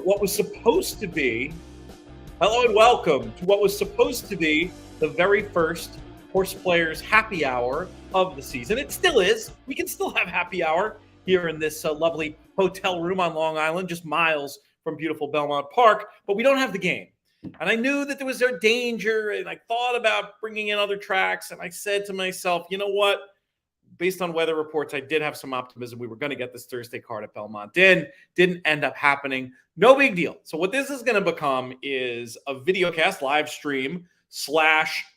what was supposed to be, hello and welcome to what was supposed to be the very first Horseplayers Happy Hour of the season. It still is. We can still have happy hour here in this lovely hotel room on Long Island, just miles from beautiful Belmont Park, but we don't have the game. And I knew that there was a danger, and I thought about bringing in other tracks, and I said to myself, you know what? Based on weather reports, I did have some optimism we were going to get this Thursday card at Belmont. Didn't end up happening. No big deal. So what this is going to become is a videocast, live stream /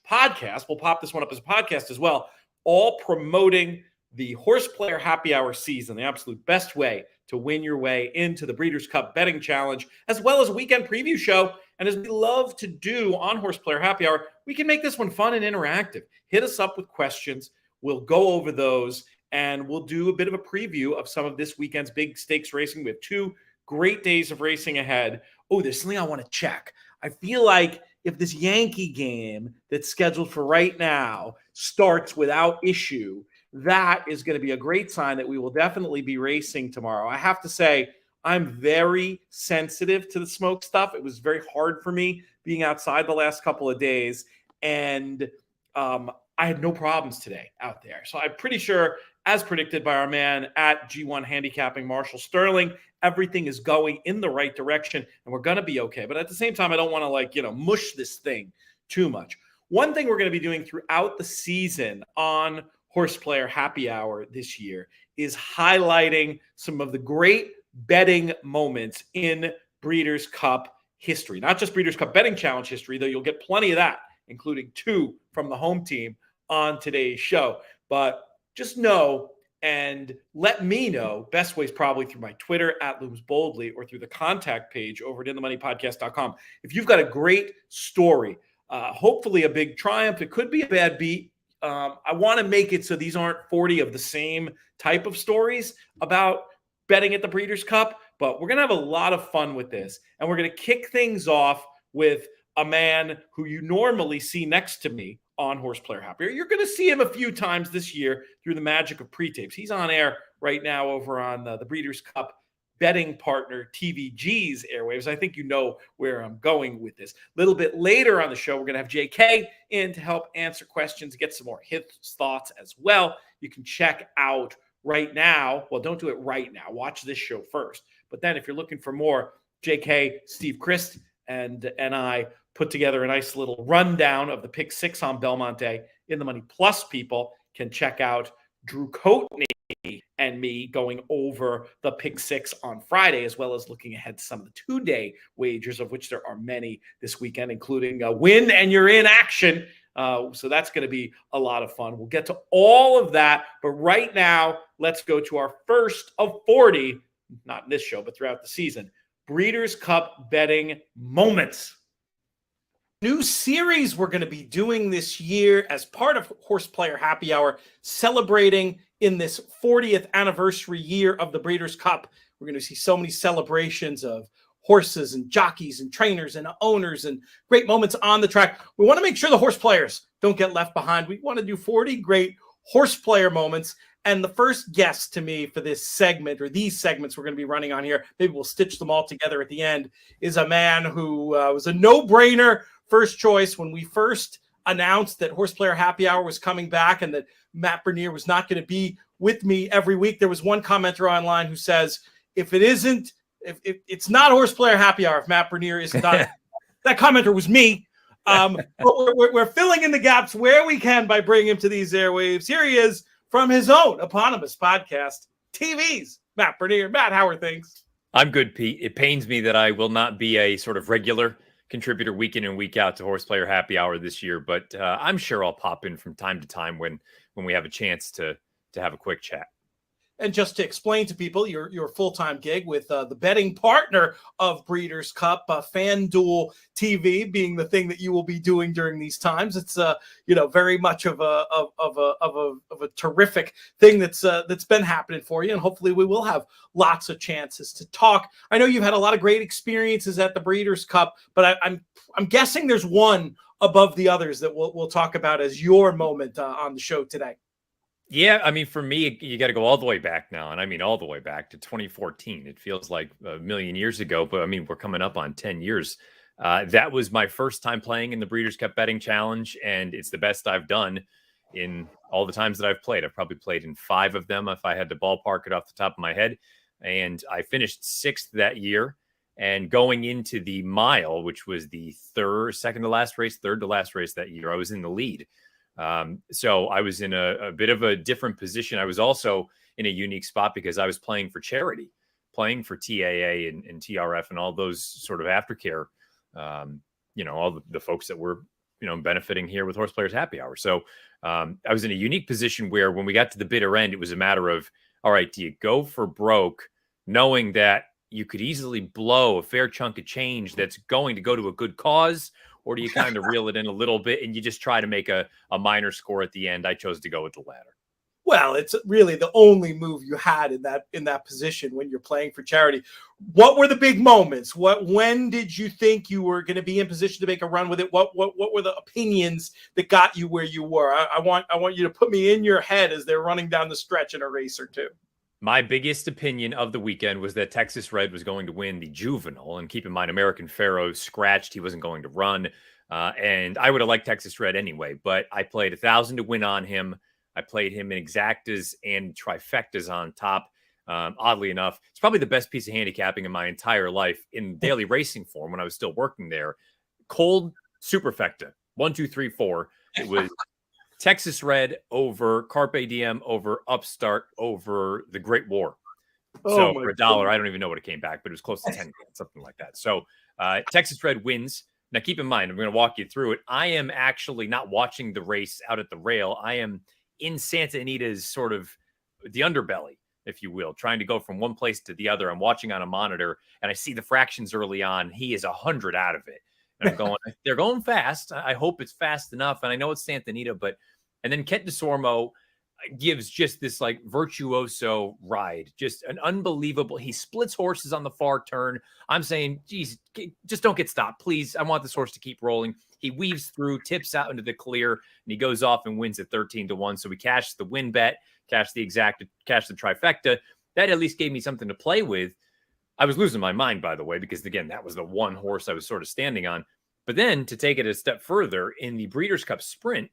podcast. We'll pop this one up as a podcast as well, all promoting the Horseplayer Happy Hour season, the absolute best way to win your way into the Breeders' Cup Betting Challenge, as well as a weekend preview show. And as we love to do on Horseplayer Happy Hour, we can make this one fun and interactive. Hit us up with questions. We'll go over those, and we'll do a bit of a preview of some of this weekend's big stakes racing. We have 2 great days of racing ahead. Oh, there's something I want to check. I feel like if this Yankee game that's scheduled for right now starts without issue, that is going to be a great sign that we will definitely be racing tomorrow. I have to say, I'm very sensitive to the smoke stuff. It was very hard for me being outside the last couple of days, and I had no problems today out there. So I'm pretty sure, as predicted by our man at G1 Handicapping, Marshall Sterling, everything is going in the right direction and we're going to be okay. But at the same time, I don't want to mush this thing too much. One thing we're going to be doing throughout the season on Horseplayer Happy Hour this year is highlighting some of the great betting moments in Breeders' Cup history. Not just Breeders' Cup Betting Challenge history, though you'll get plenty of that, including 2 from the home team on today's show. But just know and let me know. Best way is probably through my Twitter @LoomsBoldly or through the contact page over at InTheMoneyPodcast.com. If you've got a great story, hopefully a big triumph, it could be a bad beat. I want to make it so these aren't 40 of the same type of stories about betting at the Breeders' Cup, but we're going to have a lot of fun with this. And we're going to kick things off with a man who you normally see next to me on Horseplayer Happy Hour. You're going to see him a few times this year through the magic of pre-tapes. He's on air right now over on the Breeders' Cup betting partner TVG's airwaves. I think you know where I'm going with this. A little bit later on the show, we're going to have JK in to help answer questions, get some more his thoughts as well. You can check out right now. Well, don't do it right now. Watch this show first. But then if you're looking for more, JK, Steve Christ, and I put together a nice little rundown of the Pick 6 on Belmont Day. In the Money Plus people can check out Drew Coatney and me going over the Pick 6 on Friday, as well as looking ahead to some of the 2-day wagers, of which there are many this weekend, including a win and you're in action. So that's going to be a lot of fun. We'll get to all of that. But right now, let's go to our first of 40, not in this show, but throughout the season, Breeders' Cup betting moments. New series we're going to be doing this year as part of Horseplayer Happy Hour, celebrating in this 40th anniversary year of the Breeders' Cup. We're going to see so many celebrations of horses and jockeys and trainers and owners and great moments on the track. We want to make sure the horse players don't get left behind. We want to do 40 great horse player moments. And the first guest to me for this segment, or these segments we're going to be running on here, maybe we'll stitch them all together at the end, is a man who was a no-brainer first choice when we first announced that Horseplayer Happy Hour was coming back and that Matt Bernier was not going to be with me every week. There was one commenter online who says, if it's not Horseplayer Happy Hour, if Matt Bernier isn't on, that commenter was me. But we're filling in the gaps where we can by bringing him to these airwaves. Here he is from his own eponymous podcast, TV's Matt Bernier. Matt, how are things? I'm good, Pete. It pains me that I will not be a sort of regular contributor week in and week out to Horseplayer Happy Hour this year, but I'm sure I'll pop in from time to time when we have a chance to have a quick chat. And just to explain to people, your full-time gig with the betting partner of Breeders' Cup, FanDuel TV, being the thing that you will be doing during these times. It's very much of a terrific thing that's been happening for you, and hopefully we will have lots of chances to talk. I know you've had a lot of great experiences at the Breeders' Cup, but I'm guessing there's one above the others that we'll talk about as your moment on the show today. Yeah, I mean, for me, you got to go all the way back now. And I mean, all the way back to 2014. It feels like a million years ago, but I mean, we're coming up on 10 years. That was my first time playing in the Breeders' Cup Betting Challenge, and it's the best I've done in all the times that I've played. I've probably played in 5 of them if I had to ballpark it off the top of my head. And I finished 6th that year. And going into the mile, which was the second to last race, third to last race that year, I was in the lead. So I was in a bit of a different position. I was also in a unique spot because I was playing for charity, playing for TAA and TRF and all those sort of aftercare, all the folks that were, benefiting here with Horseplayers Happy Hour. So I was in a unique position where when we got to the bitter end, it was a matter of, all right, do you go for broke, knowing that you could easily blow a fair chunk of change that's going to go to a good cause? Or do you kind of reel it in a little bit and you just try to make a minor score at the end? I chose to go with the latter. Well, it's really the only move you had in that position when you're playing for charity. What were the big moments? When did you think you were going to be in position to make a run with it? What were the opinions that got you where you were? I want you to put me in your head as they're running down the stretch in a race or two. My biggest opinion of the weekend was that Texas Red was going to win the juvenile. And keep in mind, American Pharoah scratched. He wasn't going to run. And I would have liked Texas Red anyway, but I played 1,000 to win on him. I played him in exactas and trifectas on top. Oddly enough, it's probably the best piece of handicapping in my entire life in daily racing form when I was still working there. Cold superfecta, 1, 2, 3, 4. It was Texas Red over Carpe Diem over Upstart over the Great War. So for $1, I don't even know what it came back, but it was close to 10, something like that. So Texas Red wins. Now, keep in mind, I'm going to walk you through it. I am actually not watching the race out at the rail. I am in Santa Anita's sort of the underbelly, if you will, trying to go from one place to the other. I'm watching on a monitor, and I see the fractions early on. He is 100 out of it. And I'm going, they're going fast. I hope it's fast enough. And I know it's Santa Anita, and then Kent DeSormo gives just this like virtuoso ride, just an unbelievable. He splits horses on the far turn. I'm saying, geez, just don't get stopped, please. I want this horse to keep rolling. He weaves through, tips out into the clear, and he goes off and wins at 13-1. So we cashed the win bet, cashed the exact, cashed the trifecta. That at least gave me something to play with. I was losing my mind, by the way, because again, that was the one horse I was sort of standing on. But then to take it a step further in the Breeders' Cup Sprint,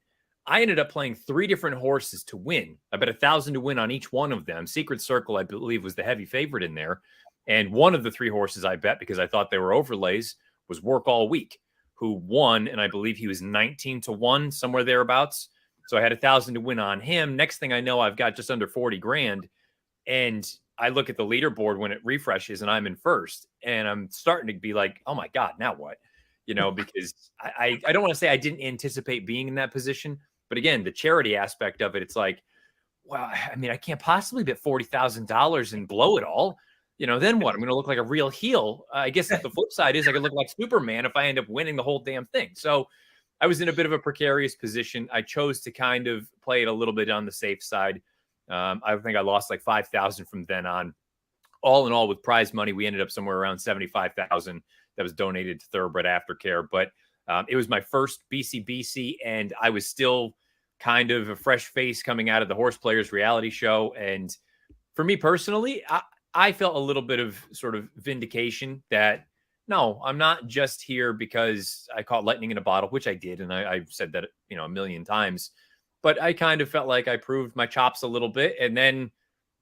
I ended up playing 3 different horses to win. I bet 1,000 to win on each one of them. Secret Circle, I believe, was the heavy favorite in there. And one of the 3 horses I bet, because I thought they were overlays, was Work All Week, who won. And I believe he was 19-1, somewhere thereabouts. So I had 1,000 to win on him. Next thing I know, I've got just under 40 grand. And I look at the leaderboard when it refreshes and I'm in first. And I'm starting to be like, oh my God, now what? Because I don't want to say I didn't anticipate being in that position. But again, the charity aspect of it, it's like, well, I mean, I can't possibly bet $40,000 and blow it all. Then what? I'm going to look like a real heel. I guess the flip side is I could look like Superman if I end up winning the whole damn thing. So I was in a bit of a precarious position. I chose to kind of play it a little bit on the safe side. I think I lost like 5,000 from then on. All in all, with prize money, we ended up somewhere around 75,000 that was donated to Thoroughbred Aftercare. But it was my first BCBC, and I was still kind of a fresh face coming out of the Horseplayers reality show. And for me personally, I felt a little bit of sort of vindication that, no, I'm not just here because I caught lightning in a bottle, which I did. And I've said that, a million times. But I kind of felt like I proved my chops a little bit. And then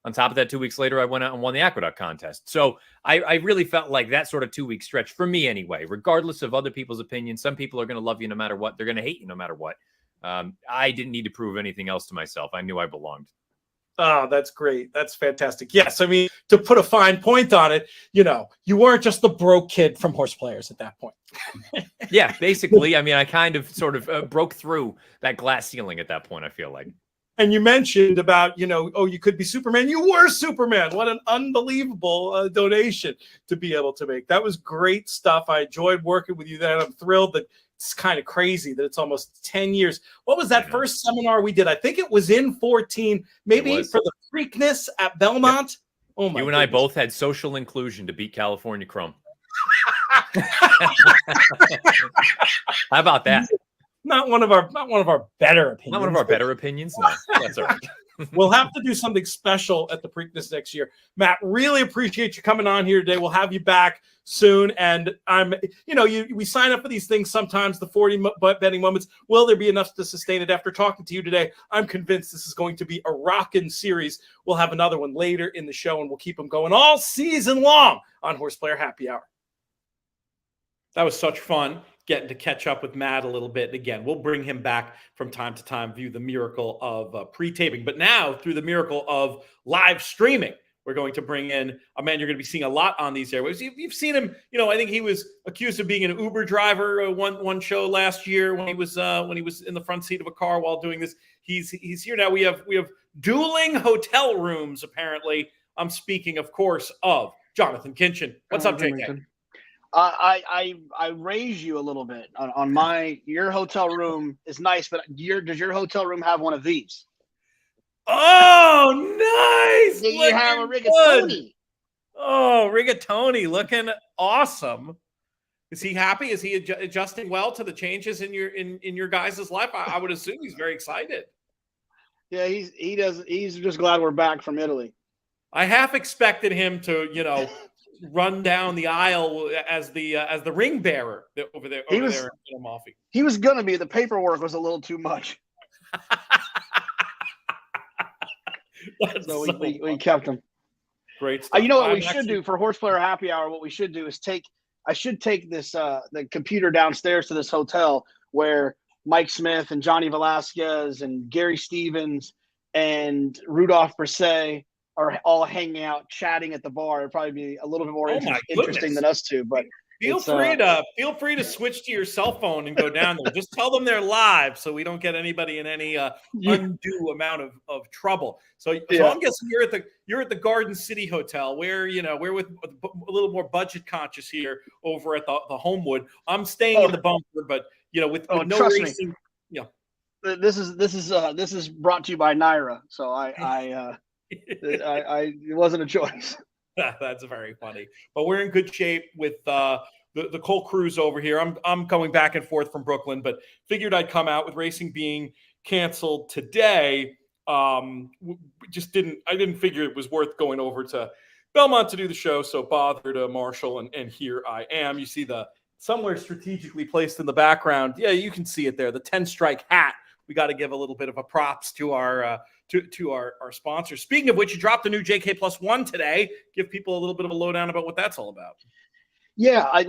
on top of that, 2 weeks later, I went out and won the Aqueduct contest. So I really felt like that sort of 2-week stretch for me anyway, regardless of other people's opinions. Some people are going to love you no matter what. They're going to hate you no matter what. I didn't need to prove anything else to myself. I knew I belonged. Oh, that's great. That's fantastic. Yes. I mean, to put a fine point on it, you weren't just the broke kid from Horseplayers at that point. Yeah, basically. I mean, I kind of sort of broke through that glass ceiling at that point, I feel like. And you mentioned about, you could be Superman. You were Superman. What an unbelievable donation to be able to make. That was great stuff. I enjoyed working with you then. I'm thrilled that it's kind of crazy that it's almost 10 years. What was that first seminar we did? I think it was in 14, maybe for the Freakness at Belmont. Yep. Oh my! You and I both had social inclusion to beat California Chrome. How about that? Not one of our better opinions. Not one of our better opinions. No, that's all right. We'll have to do something special at the Preakness next year. Matt, really appreciate you coming on here today. We'll have you back soon. And we sign up for these things sometimes, the 40 betting moments. Will there be enough to sustain it? After talking to you today, I'm convinced this is going to be a rockin' series. We'll have another one later in the show, and we'll keep them going all season long on Horseplayer Happy Hour. That was such fun getting to catch up with Matt a little bit. And again, we'll bring him back from time to time, view the miracle of pre-taping. But now, through the miracle of live streaming, we're going to bring in a man you're going to be seeing a lot on these airwaves. You've seen him, I think he was accused of being an Uber driver one show last year when he was in the front seat of a car while doing this. He's here now. We have dueling hotel rooms, apparently. I'm speaking, of course, of Jonathon Kinchen. What's up, JK? I raise you a little bit on your hotel room is nice, but does your hotel room have one of these? Oh, nice! Do you have a rigatoni? Oh, rigatoni, looking awesome. Is he happy? Is he adjusting well to the changes in your guys' life? I would assume he's very excited. Yeah, he's just glad we're back from Italy. I half expected him to, run down the aisle as the ring bearer over there in Amalfi. He was gonna be. The paperwork was a little too much. So we kept him. Great stuff. You know what we should do for Horseplayer Happy Hour? What we should do is I should take this the computer downstairs to this hotel where Mike Smith and Johnny Velasquez and Gary Stevens and Rudolph Brisset are all hanging out, chatting at the bar. It'd probably be a little bit more interesting than us two. But feel free to switch to your cell phone and go down there. Just tell them they're live, so we don't get anybody in any undue amount of trouble. So I'm guessing you're at the Garden City Hotel, where we're with a little more budget conscious here over at the Homewood. I'm staying in the bunker, but with no racing. Me. This is brought to you by Naira. So it wasn't a choice. That's very funny. But we're in good shape with the Cole Cruise over here. I'm coming back and forth from Brooklyn, but figured I'd come out with racing being canceled today. I didn't figure it was worth going over to Belmont to do the show, so bothered Marshall, and here I am. You see the somewhere strategically placed in the background. Yeah, you can see it there. The 10 strike hat. We got to give a little bit of a props to our sponsors. Speaking of which, you dropped a new JK Plus One today. Give people a little bit of a lowdown about what that's all about. Yeah, I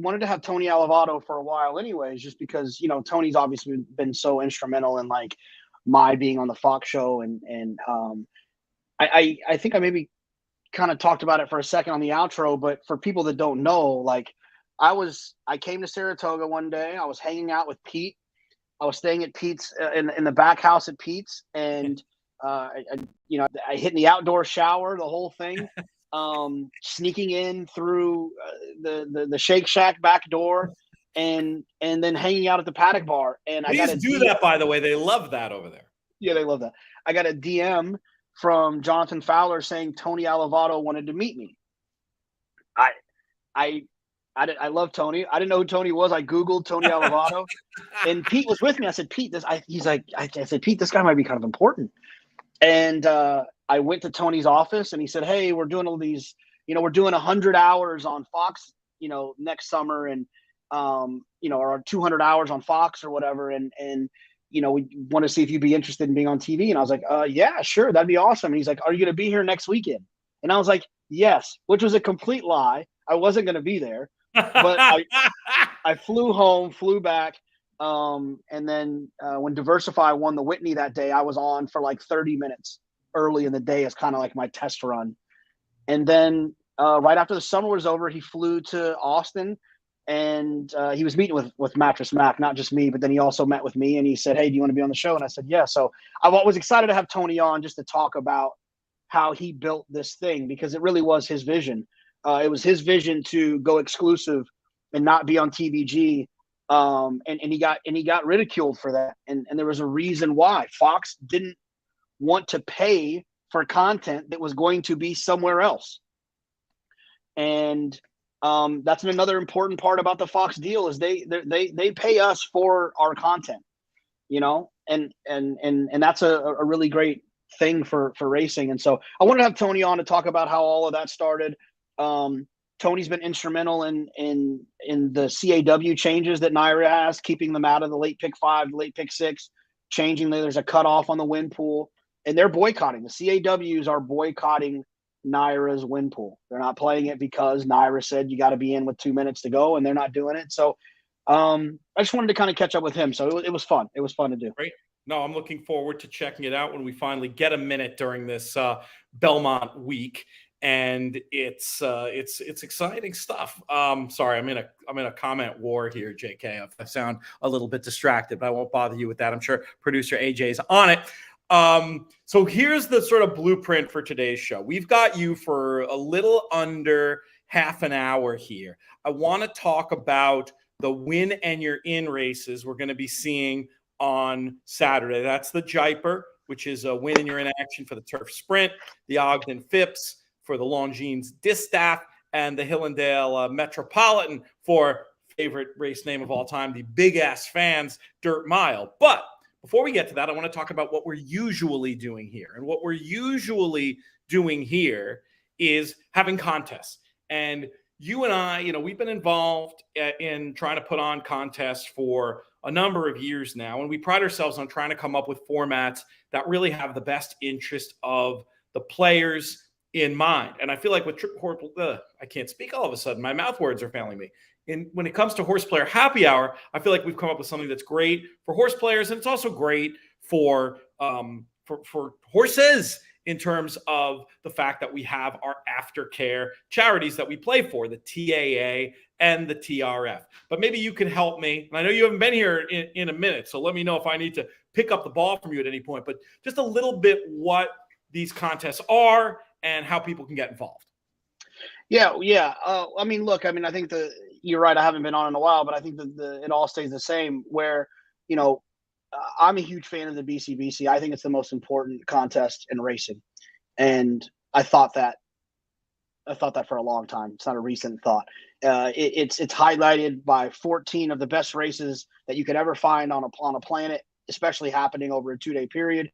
wanted to have Tony Alivato for a while, anyways, just because Tony's obviously been so instrumental in my being on the Fox show, and I think I maybe kind of talked about it for a second on the outro, but for people that don't know, I came to Saratoga one day. I was hanging out with Pete. I was staying at Pete's in the back house at Pete's, and I hit in the outdoor shower, the whole thing, sneaking in through the Shake Shack back door, and then hanging out at the Paddock Bar. And Please do that, by the way. They love that over there. Yeah, they love that. I got a DM from Jonathan Fowler saying Tony Alivato wanted to meet me. I love Tony. I didn't know who Tony was. I Googled Tony Alivato, and Pete was with me. I said, Pete, I said, Pete, this guy might be kind of important. And I went to Tony's office, and he said, hey, we're doing all these, we're doing 100 hours on Fox, next summer, and or 200 hours on Fox or whatever. And we want to see if you'd be interested in being on TV. And I was like, yeah, sure. That'd be awesome. And he's like, are you going to be here next weekend? And I was like, yes, which was a complete lie. I wasn't going to be there. But I flew home, flew back, and then when Diversify won the Whitney that day, I was on for 30 minutes early in the day as kind of my test run. And then right after the summer was over, he flew to Austin, and he was meeting with Mattress Mac, not just me, but then he also met with me, and he said, hey, do you want to be on the show? And I said, yeah. So I was excited to have Tony on just to talk about how he built this thing, because it really was his vision. It was his vision to go exclusive and not be on TVG, and he got ridiculed for that. And there was a reason why. Fox didn't want to pay for content that was going to be somewhere else. And that's another important part about the Fox deal is they pay us for our content, and that's a really great thing for racing. And so I wanted to have Tony on to talk about how all of that started. Tony's been instrumental in the CAW changes that NYRA has, keeping them out of the late pick 5, late pick 6, changing there's a cutoff on the win pool, and they're boycotting. The CAWs are boycotting NYRA's win pool. They're not playing it because NYRA said you got to be in with 2 minutes to go, and they're not doing it. So I just wanted to kind of catch up with him. So it was fun. It was fun to do. Great. No, I'm looking forward to checking it out when we finally get a minute during this Belmont week. And it's exciting stuff. Sorry, I'm in a comment war here, JK. I sound a little bit distracted, but I won't bother you with that. I'm sure producer AJ's on it. So here's the sort of blueprint for today's show. We've got you for a little under half an hour here. I want to talk about the win and you're in races we're going to be seeing on Saturday. That's the Jaipur, which is a win and you're in action for the Turf Sprint, the Ogden Phipps for the Longines Distaff, and the Hillendale Metropolitan for favorite race name of all time, the Big Ass Fans Dirt Mile. But before we get to that, I want to talk about what we're usually doing here. And what we're usually doing here is having contests. And you and I, we've been involved in trying to put on contests for a number of years now. And we pride ourselves on trying to come up with formats that really have the best interest of the players in mind. And I feel like with I can't speak all of a sudden. My mouth words are failing me. When it comes to Horseplayer Happy Hour, I feel like we've come up with something that's great for horse players, and it's also great for horses in terms of the fact that we have our aftercare charities that we play for, the TAA and the TRF. But maybe you can help me. And I know you haven't been here in a minute, so let me know if I need to pick up the ball from you at any point. But just a little bit what these contests are and how people can get involved. Yeah. I think you're right. I haven't been on in a while, but I think that it all stays the same where, I'm a huge fan of the BCBC. I think it's the most important contest in racing. And I thought that for a long time. It's not a recent thought. It's highlighted by 14 of the best races that you could ever find on a planet, especially happening over a 2-day period.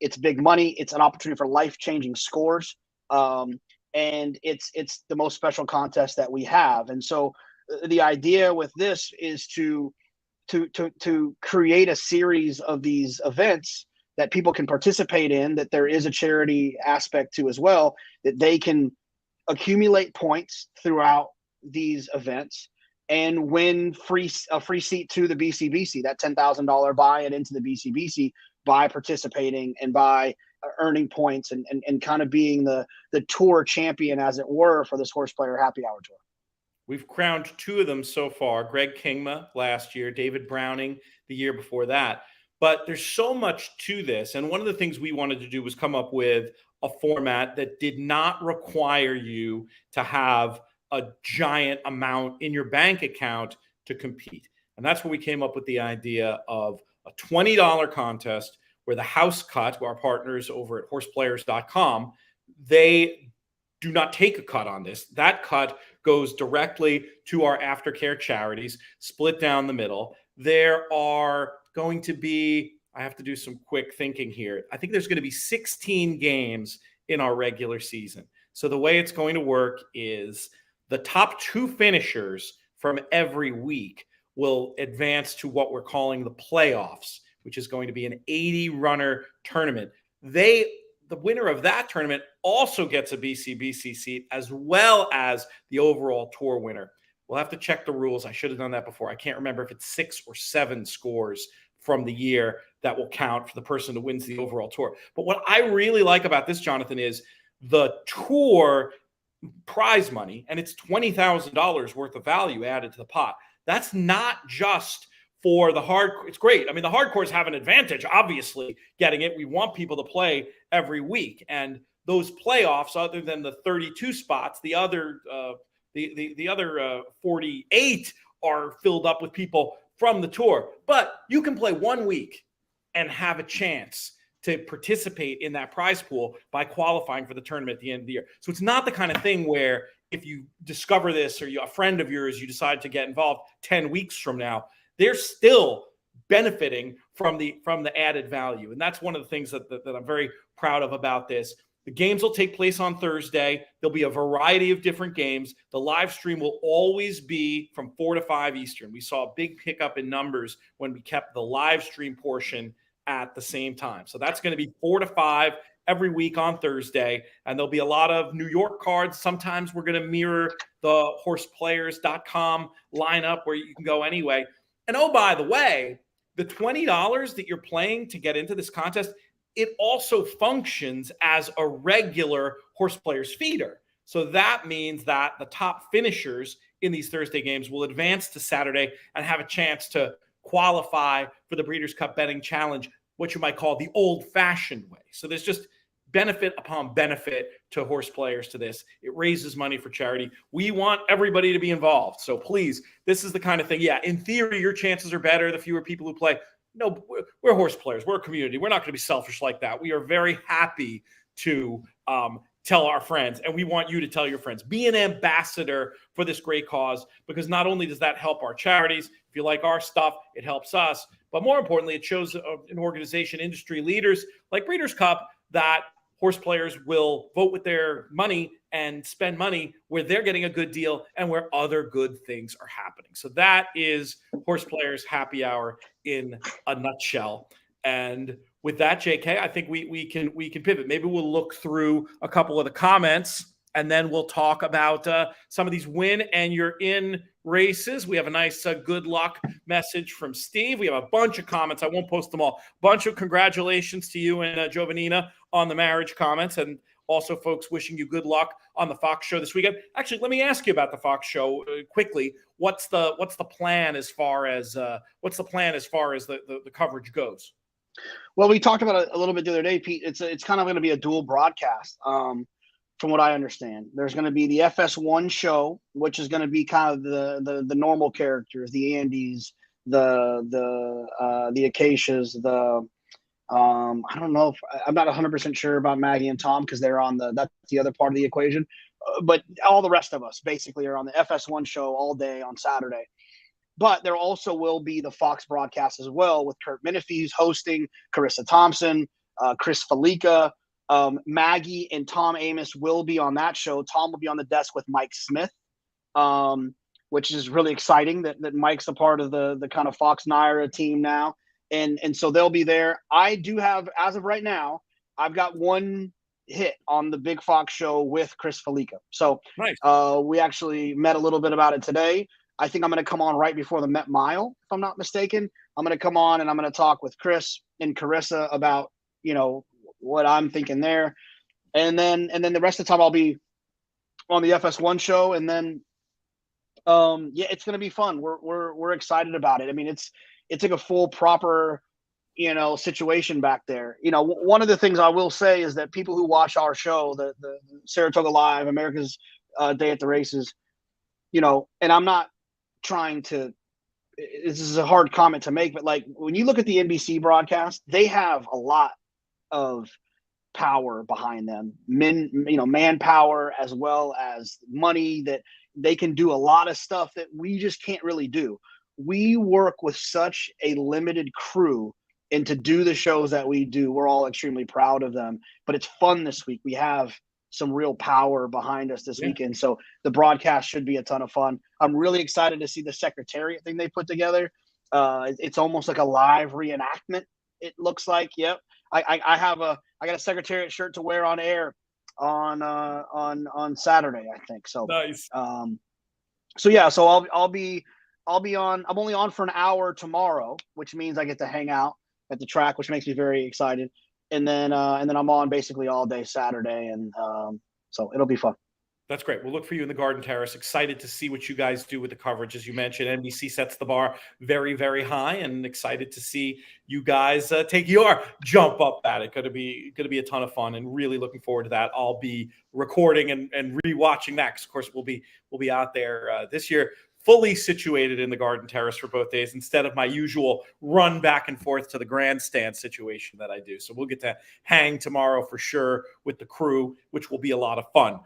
It's big money. It's an opportunity for life-changing scores. And it's the most special contest that we have. And so the idea with this is to create a series of these events that people can participate in, that there is a charity aspect to as well, that they can accumulate points throughout these events and win a free seat to the BCBC, that $10,000 buy-in into the BCBC by participating and by earning points and kind of being the tour champion, as it were, for this Horseplayer Happy Hour Tour. We've crowned 2 of them so far, Greg Kingma last year, David Browning the year before that. But there's so much to this. And one of the things we wanted to do was come up with a format that did not require you to have a giant amount in your bank account to compete. And that's where we came up with the idea of a $20 contest where the house cut, where our partners over at horseplayers.com, they do not take a cut on this. That cut goes directly to our aftercare charities, split down the middle. There are going to be, I have to do some quick thinking here. I think there's going to be 16 games in our regular season. So the way it's going to work is the top 2 finishers from every week will advance to what we're calling the playoffs, which is going to be an 80-runner tournament. The winner of that tournament also gets a BCBC seat, as well as the overall tour winner. We'll have to check the rules. I should have done that before. I can't remember if it's 6 or 7 scores from the year that will count for the person who wins the overall tour. But what I really like about this, Jonathan, is the tour prize money, and it's $20,000 worth of value added to the pot. That's not just for the hardcore. It's great. I mean, the hardcores have an advantage, obviously, getting it. We want people to play every week. And those playoffs, other than the 32 spots, the other 48 are filled up with people from the tour. But you can play 1 week and have a chance to participate in that prize pool by qualifying for the tournament at the end of the year. So it's not the kind of thing where if you discover this or a friend of yours, you decide to get involved 10 weeks from now, there's still benefiting from the added value. And that's one of the things that I'm very proud of about this. The games will take place on Thursday. There'll be a variety of different games. The live stream will always be from 4 to 5 Eastern. We saw a big pickup in numbers when we kept the live stream portion at the same time. So that's going to be 4 to 5 every week on Thursday. And there'll be a lot of New York cards. Sometimes we're going to mirror the horseplayers.com lineup where you can go anyway. And oh, by the way, the $20 that you're playing to get into this contest, it also functions as a regular Horse Players feeder. So that means that the top finishers in these Thursday games will advance to Saturday and have a chance to qualify for the Breeders' Cup Betting Challenge, what you might call the old-fashioned way. So there's just benefit upon benefit to horse players to this. It raises money for charity. We want everybody to be involved. So please, this is the kind of thing. Yeah, in theory, your chances are better the fewer people who play. No, we're horse players. We're a community. We're not going to be selfish like that. We are very happy to tell our friends, and we want you to tell your friends. Be an ambassador for this great cause, because not only does that help our charities, if you like our stuff, it helps us, but more importantly, it shows an organization, industry leaders like Breeders' Cup, that horse players will vote with their money and spend money where they're getting a good deal and where other good things are happening. So that is Horseplayers Happy Hour in a nutshell. And with that, JK, I think we can pivot. Maybe we'll look through a couple of the comments, and then we'll talk about some of these win and you're in races. We have a nice good luck message from Steve. We have a bunch of comments. I won't post them all. Bunch of congratulations to you and Giovanina on the marriage comments, and also folks wishing you good luck on the Fox show this weekend. Actually, let me ask you about the Fox show quickly. What's the plan as far as the coverage goes? Well, we talked about it a little bit the other day, Pete. It's kind of going to be a dual broadcast. From what I understand, there's going to be the FS1 show, which is going to be kind of the normal characters, the Andys, the Acacias, I don't know if I'm not 100% sure about Maggie and Tom, because they're on that's the other part of the equation. But all the rest of us basically are on the FS1 show all day on Saturday. But there also will be the Fox broadcast as well, with Kurt Menefee hosting, Carissa Thompson, Chris Felica, Maggie and Tom Amos will be on that show. Tom will be on the desk with Mike Smith, which is really exciting that Mike's a part of the kind of Fox Naira team now. And so they'll be there. I do have, as of right now, I've got one hit on the Big Fox show with Chris Felica. So nice. We actually met a little bit about it today. I think I'm going to come on right before the Met Mile, if I'm not mistaken. I'm going to come on and I'm going to talk with Chris and Carissa about, what I'm thinking there. And then the rest of the time I'll be on the FS1 show. And then, it's going to be fun. We're excited about it. I mean, it's like a full proper, situation back there. One of the things I will say is that people who watch our show, the Saratoga Live, America's Day at the Races, and I'm not trying to, this is a hard comment to make, but like when you look at the NBC broadcast, they have a lot of power behind them, manpower, as well as money, that they can do a lot of stuff that we just can't really do. We work with such a limited crew, and to do the shows that we do, we're all extremely proud of them. But it's fun this week. We have some real power behind us this weekend. So the broadcast should be a ton of fun. I'm really excited to see the Secretariat thing they put together. It's almost like a live reenactment, it looks like. Yep. I got a Secretariat shirt to wear on air on Saturday, I think. So nice. So I'll be on. I'm only on for an hour tomorrow, which means I get to hang out at the track, which makes me very excited. And then I'm on basically all day Saturday, and so it'll be fun. That's great. We'll look for you in the Garden Terrace. Excited to see what you guys do with the coverage. As you mentioned, NBC sets the bar very, very high, and excited to see you guys take your jump up at it. Going to be a ton of fun, and really looking forward to that. I'll be recording and rewatching that, because of course we'll be out there this year, fully situated in the Garden Terrace for both days, instead of my usual run back and forth to the grandstand situation that I do. So we'll get to hang tomorrow for sure with the crew, which will be a lot of fun.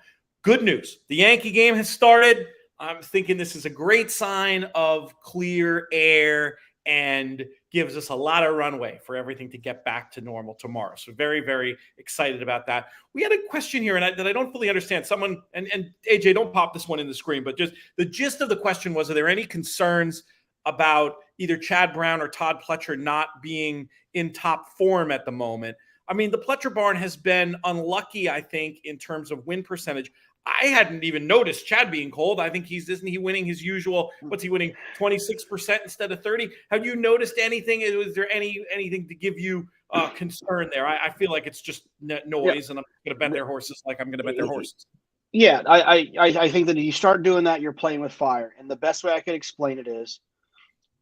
Good news. The Yankee game has started. I'm thinking this is a great sign of clear air and gives us a lot of runway for everything to get back to normal tomorrow. So very, very excited about that. We had a question here that I don't fully understand. Someone, and AJ, don't pop this one in the screen, but just the gist of the question was, are there any concerns about either Chad Brown or Todd Pletcher not being in top form at the moment? I mean, the Pletcher barn has been unlucky, I think, in terms of win percentage. I hadn't even noticed Chad being cold. I think isn't he winning his usual, what's he winning, 26% instead of 30? Have you noticed anything? Is there anything to give you concern there? I feel like it's just noise, and I'm going to bet their horses like I'm going to bet their horses. Yeah, I think that if you start doing that, you're playing with fire. And the best way I could explain it is,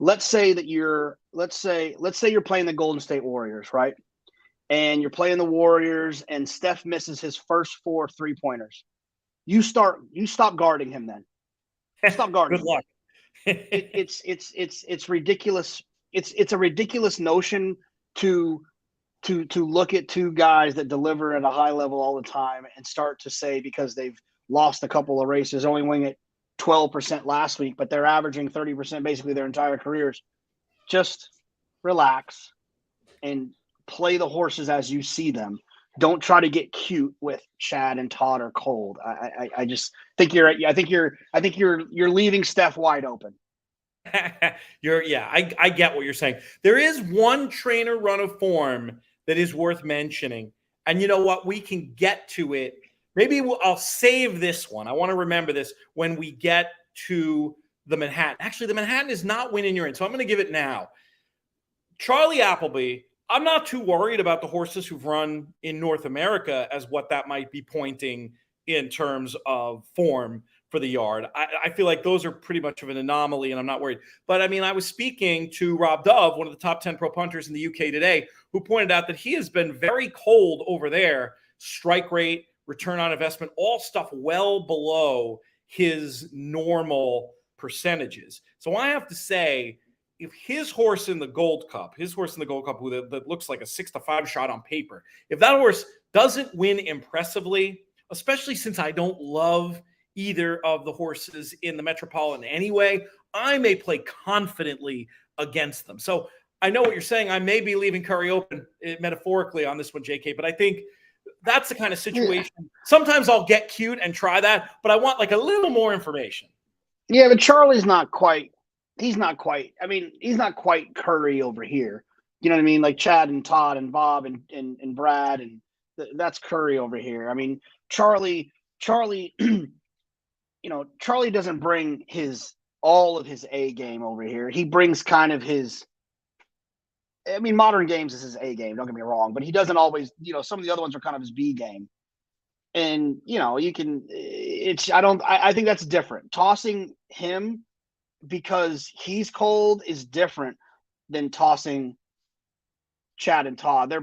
let's say you're playing the Golden State Warriors, right? And you're playing the Warriors, and Steph misses his first 4 3-pointers. You stop guarding him then. Stop guarding. Good luck. It's ridiculous. It's a ridiculous notion to look at two guys that deliver at a high level all the time and start to say, because they've lost a couple of races, only winning at 12% last week, but they're averaging 30% basically their entire careers. Just relax and play the horses as you see them. Don't try to get cute with Chad and Todd or cold. I just think you're leaving Steph wide open. I get what you're saying. There is one trainer run of form that is worth mentioning. And you know what? We can get to it. Maybe I'll save this one. I want to remember this when we get to the Manhattan. Actually, the Manhattan is not winning your in, so I'm going to give it now. Charlie Appleby, I'm not too worried about the horses who've run in North America as what that might be pointing in terms of form for the yard. I feel like those are pretty much of an anomaly, and I'm not worried. But, I mean, I was speaking to Rob Dove, one of the top 10 pro punters in the UK today, who pointed out that he has been very cold over there. Strike rate, return on investment, all stuff well below his normal percentages. So I have to say, if his horse in the Gold Cup, who that looks like a 6-5 shot on paper, if that horse doesn't win impressively, especially since I don't love either of the horses in the Metropolitan anyway, I may play confidently against them. So I know what you're saying. I may be leaving Curry open metaphorically on this one, JK, but I think that's the kind of situation. Sometimes I'll get cute and try that, but I want like a little more information. Yeah, but Charlie's not quite. He's not quite Curry over here. You know what I mean? Like Chad and Todd and Bob and Brad, and that's Curry over here. I mean, Charlie, you know, Charlie doesn't bring all of his A game over here. He brings kind of Modern Games is his A game, don't get me wrong, but he doesn't always, some of the other ones are kind of his B game. And, I think that's different. Tossing him because he's cold is different than tossing Chad and Todd. Their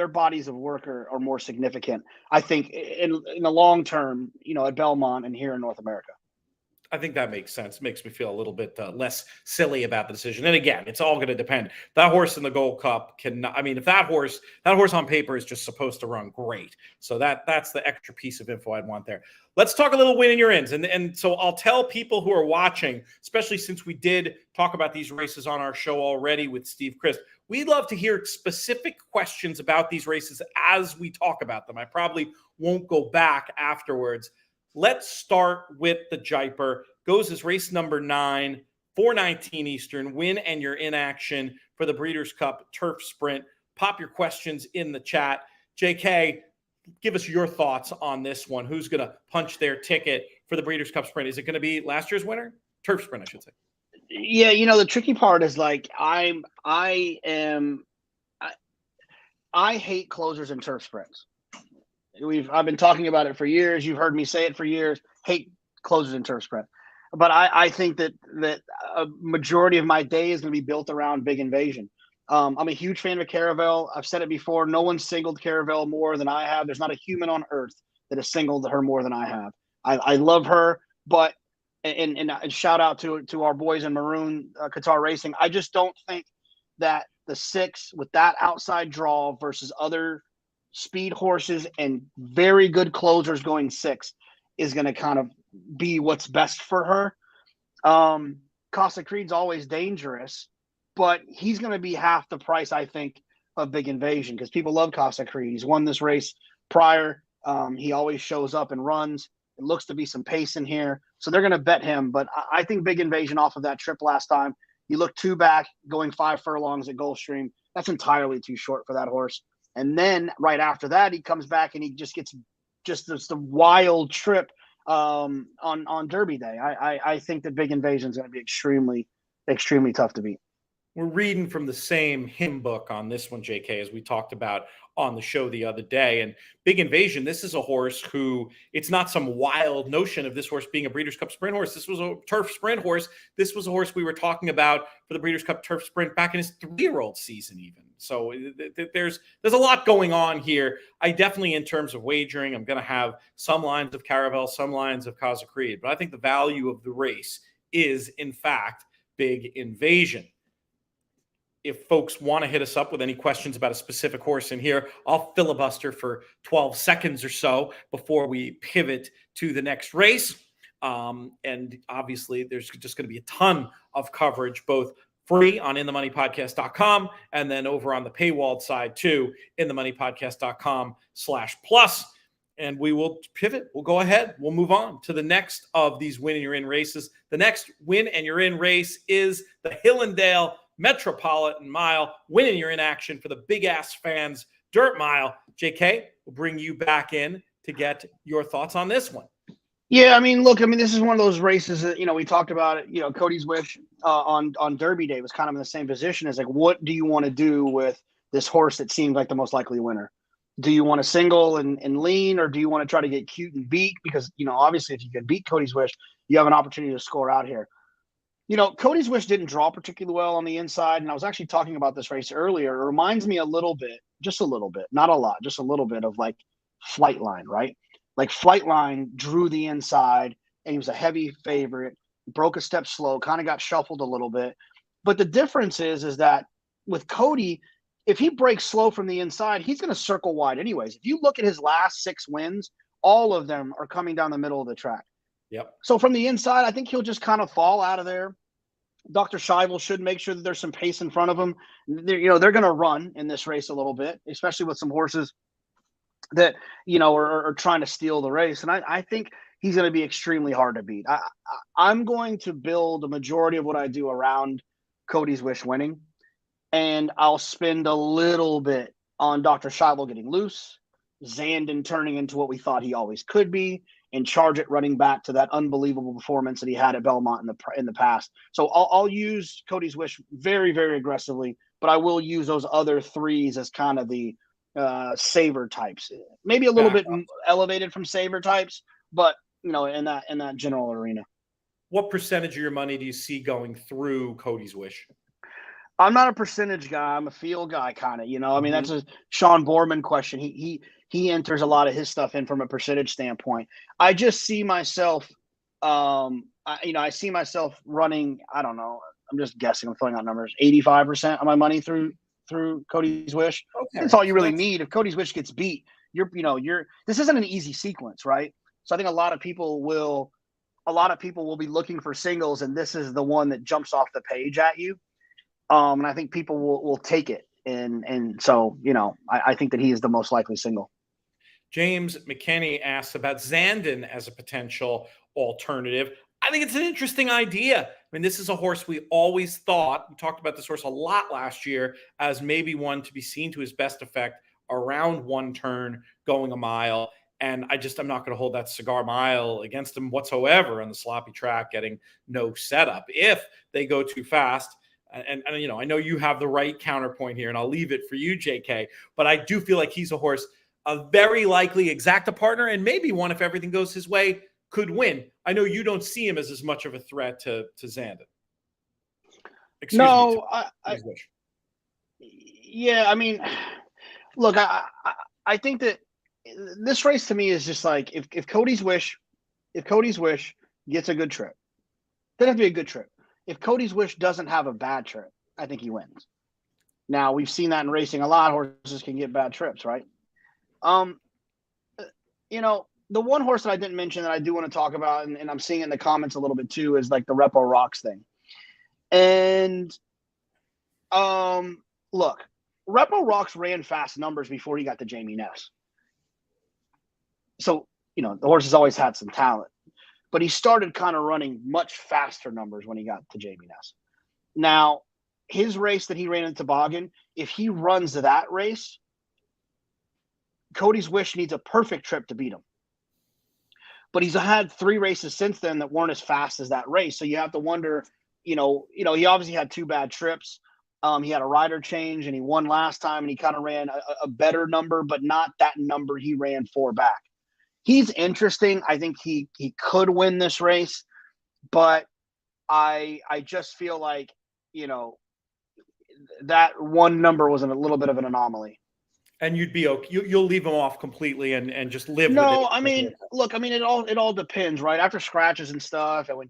bodies of work are more significant, I think, in the long term, at Belmont and here in North America. I think that makes sense. Makes me feel a little bit less silly about the decision. And again, it's all going to depend. That horse in the Gold Cup if that horse on paper is just supposed to run great. So that's the extra piece of info I'd want there. Let's talk a little win in your ends. And so I'll tell people who are watching, especially since we did talk about these races on our show already with Steve Christ, we'd love to hear specific questions about these races as we talk about them. I probably won't go back afterwards. Let's start with the Jaipur. Goes as race number 9, 4:19 Eastern. Win and you're in action for the Breeders' Cup Turf Sprint. Pop your questions in the chat. JK, give us your thoughts on this one. Who's going to punch their ticket for the Breeders' Cup Sprint? Is it going to be last year's winner? Turf Sprint, I should say. Yeah, the tricky part is like I hate closers in turf sprints. I've been talking about it for years. You've heard me say it for years. Hate closers in turf sprint. But I think that a majority of my day is going to be built around Big Invasion. I'm a huge fan of Caravel. I've said it before. No one's singled Caravel more than I have. There's not a human on earth that has singled her more than I have. I love her, but and shout out to our boys in Maroon Qatar Racing. I just don't think that the 6 with that outside draw versus other speed horses and very good closers going 6 is going to kind of be what's best for her. Casa Creed's always dangerous, but he's going to be half the price, I think, of Big Invasion, because people love Casa Creed. He's won this race prior. He always shows up and runs. It looks to be some pace in here. So they're going to bet him. But I think Big Invasion off of that trip last time, you look 2 back, going 5 furlongs at Gulfstream. That's entirely too short for that horse. And then right after that, he comes back and he just gets just this the wild trip on Derby Day. I think that Big Invasion is going to be extremely, extremely tough to beat. We're reading from the same hymn book on this one, JK, as we talked about on the show the other day. And Big Invasion, this is a horse who, it's not some wild notion of this horse being a Breeders' Cup Sprint horse. This was a turf sprint horse. This was a horse we were talking about for the Breeders' Cup Turf Sprint back in his 3-year-old season even. So there's a lot going on here. I definitely, in terms of wagering, I'm going to have some lines of Caravel, some lines of Casa Creed. But I think the value of the race is, in fact, Big Invasion. If folks want to hit us up with any questions about a specific horse in here, I'll filibuster for 12 seconds or so before we pivot to the next race. And obviously, there's just going to be a ton of coverage, both free on inthemoneypodcast.com and then over on the paywalled side too, inthemoneypodcast.com/plus. And we will pivot. We'll go ahead. We'll move on to the next of these win and you're in races. The next win and you're in race is the Hillendale Metropolitan Mile. Win and you're in action for the big ass fans. Dirt Mile. JK, we'll bring you back in to get your thoughts on this one. Yeah, this is one of those races that, we talked about it. Cody's Wish on Derby Day was kind of in the same position as, like, what do you want to do with this horse that seemed like the most likely winner? Do you want to single and lean, or do you want to try to get cute and beat? Because, obviously if you can beat Cody's Wish, you have an opportunity to score out here. Cody's Wish didn't draw particularly well on the inside, and I was actually talking about this race earlier. It reminds me a little bit, just a little bit, not a lot, just a little bit of like Flightline, right? Like Flightline drew the inside, and he was a heavy favorite, broke a step slow, kind of got shuffled a little bit. But the difference is that with Cody, if he breaks slow from the inside, he's going to circle wide anyways. If you look at his last 6 wins, all of them are coming down the middle of the track. Yep. So from the inside, I think he'll just kind of fall out of there. Dr. Scheibel should make sure that there's some pace in front of him. They're going to run in this race a little bit, especially with some horses that, are trying to steal the race. And I think he's going to be extremely hard to beat. I'm going to build a majority of what I do around Cody's Wish winning. And I'll spend a little bit on Dr. Scheibel getting loose, Zandon turning into what we thought he always could be, and Charge It running back to that unbelievable performance that he had at Belmont in the past. So I'll use Cody's Wish very, very aggressively, but I will use those other 3s as kind of the saver types, maybe a little bit elevated from saver types, but in that general arena. What percentage of your money do you see going through Cody's Wish? I'm not a percentage guy. I'm a feel guy, kind of. That's a Sean Borman question. He enters a lot of his stuff in from a percentage standpoint. I just see myself, I see myself running. I don't know. I'm just guessing. I'm throwing out numbers. 85% of my money through Cody's Wish. Okay. That's all you really need. If Cody's Wish gets beat, this isn't an easy sequence, right? So I think a lot of people will be looking for singles, and this is the one that jumps off the page at you. And I think people will take it. And so, I think that he is the most likely single. James McKenney asks about Zandon as a potential alternative. I think it's an interesting idea. This is a horse we always thought, we talked about this horse a lot last year, as maybe one to be seen to his best effect around 1 turn going a mile. And I'm not going to hold that cigar mile against him whatsoever on the sloppy track, getting no setup. If they go too fast, and I know you have the right counterpoint here, and I'll leave it for you, JK, but I do feel like he's a horse, a very likely exacta partner, and maybe one, if everything goes his way, could win. I know you don't see him as much of a threat to Zandon. Look, I think that this race to me is just like, if Cody's Wish gets a good trip, doesn't have to be a good trip. If Cody's Wish doesn't have a bad trip, I think he wins. Now, we've seen that in racing a lot. Horses can get bad trips, right? The one horse that I didn't mention that I do want to talk about, and I'm seeing it in the comments a little bit too, is like the Repo Rocks thing. And Look, Repo Rocks ran fast numbers before he got to Jamie Ness. So, the horse has always had some talent, but he started kind of running much faster numbers when he got to Jamie Ness. Now, his race that he ran in Toboggan, if he runs that race, Cody's Wish needs a perfect trip to beat him. But he's had 3 races since then that weren't as fast as that race. So you have to wonder, he obviously had 2 bad trips. He had a rider change and he won last time and he kind of ran a better number, but not that number he ran 4 back. He's interesting. I think he could win this race, but I just feel like, that one number was a little bit of an anomaly. And you'd be okay. You'll leave him off completely and just live with it. No, I mean, look, it all depends, right? After scratches and stuff, and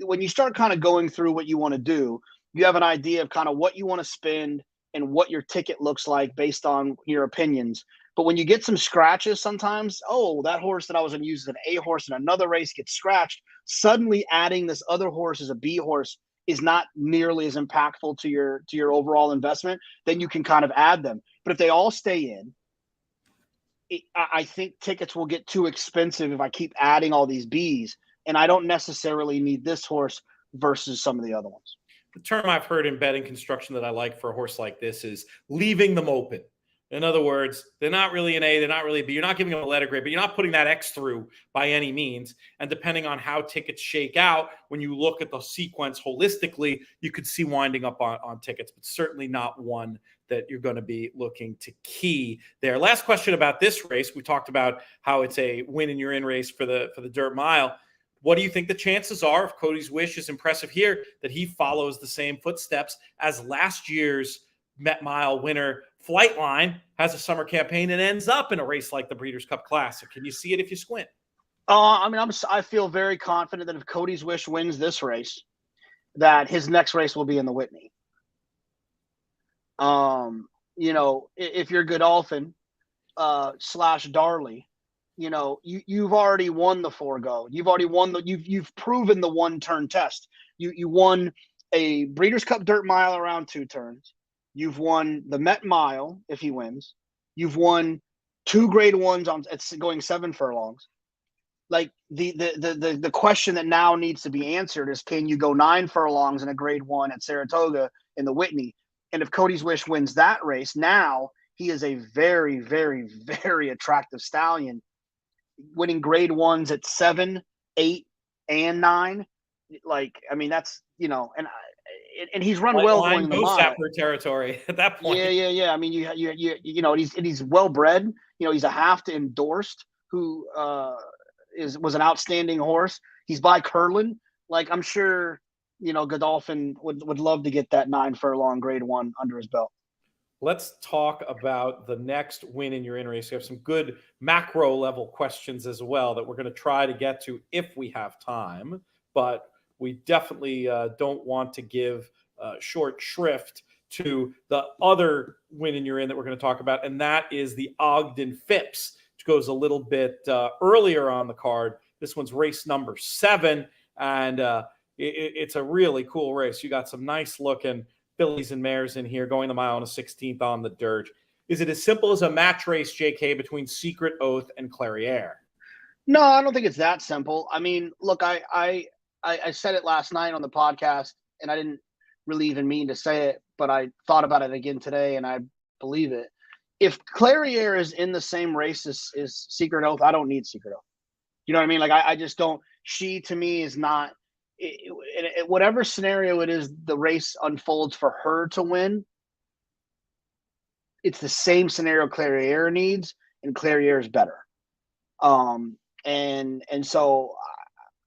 when you start kind of going through what you want to do, you have an idea of kind of what you want to spend and what your ticket looks like based on your opinions. But when you get some scratches, sometimes, that horse that I was going to use as an A horse in another race gets scratched. Suddenly adding this other horse as a B horse is not nearly as impactful to your overall investment. Then you can kind of add them. But if they all stay in, I think tickets will get too expensive if I keep adding all these Bs. And I don't necessarily need this horse versus some of the other ones. The term I've heard in betting construction that I like for a horse like this is leaving them open. In other words, they're not really an A, they're not really a B. You're not giving them a letter grade, but you're not putting that X through by any means. And depending on how tickets shake out, when you look at the sequence holistically, you could see winding up on tickets, but certainly not one that you're going to be looking to key there. Last question about this race. We talked about how it's a win and you're in race for the dirt mile. What do you think the chances are, if Cody's Wish is impressive here, that he follows the same footsteps as last year's Met Mile winner Flightline has a summer campaign and ends up in a race like the Breeders' Cup Classic? Can you see it if you squint? I feel very confident that if Cody's Wish wins this race, that his next race will be in the Whitney. If you're Godolphin / Darley, you've already won the forego. You've already won you've proven the 1-turn test. You won a Breeders' Cup Dirt Mile around 2 turns. You've won the Met Mile if he wins. You've won 2 grade 1s it's going 7 furlongs. Like the question that now needs to be answered is, can you go 9 furlongs in a grade 1 at Saratoga in the Whitney? And if Cody's Wish wins that race, now he is a very, very, very attractive stallion, winning grade 1s at 7, 8, and 9. That's, and he's run well going the mile. Territory at that point. Yeah. He's well bred. He's a Haft endorsed who was an outstanding horse. He's by Curlin. I'm sure Godolphin would love to get that 9 furlong grade 1 under his belt. Let's talk about the next win in your in race. We have some good macro level questions as well that we're going to try to get to if we have time, but we definitely don't want to give short shrift to the other win in your in that we're going to talk about, and that is the Ogden Phipps, which goes a little bit earlier on the card. This one's race number 7, and it's a really cool race. You got some nice looking fillies and mares in here going the mile on a 16th on the dirt. Is it as simple as a match race, JK, between Secret Oath and Clairiere? No, I don't think it's that simple. Look, I said it last night on the podcast, and I didn't really even mean to say it, but I thought about it again today, and I believe it. If Clairiere is in the same race as Secret Oath, I don't need Secret Oath. You know what I mean? I just don't. She, to me, is not – whatever scenario it is the race unfolds for her to win, it's the same scenario Clairiere needs, and Clairiere is better. And so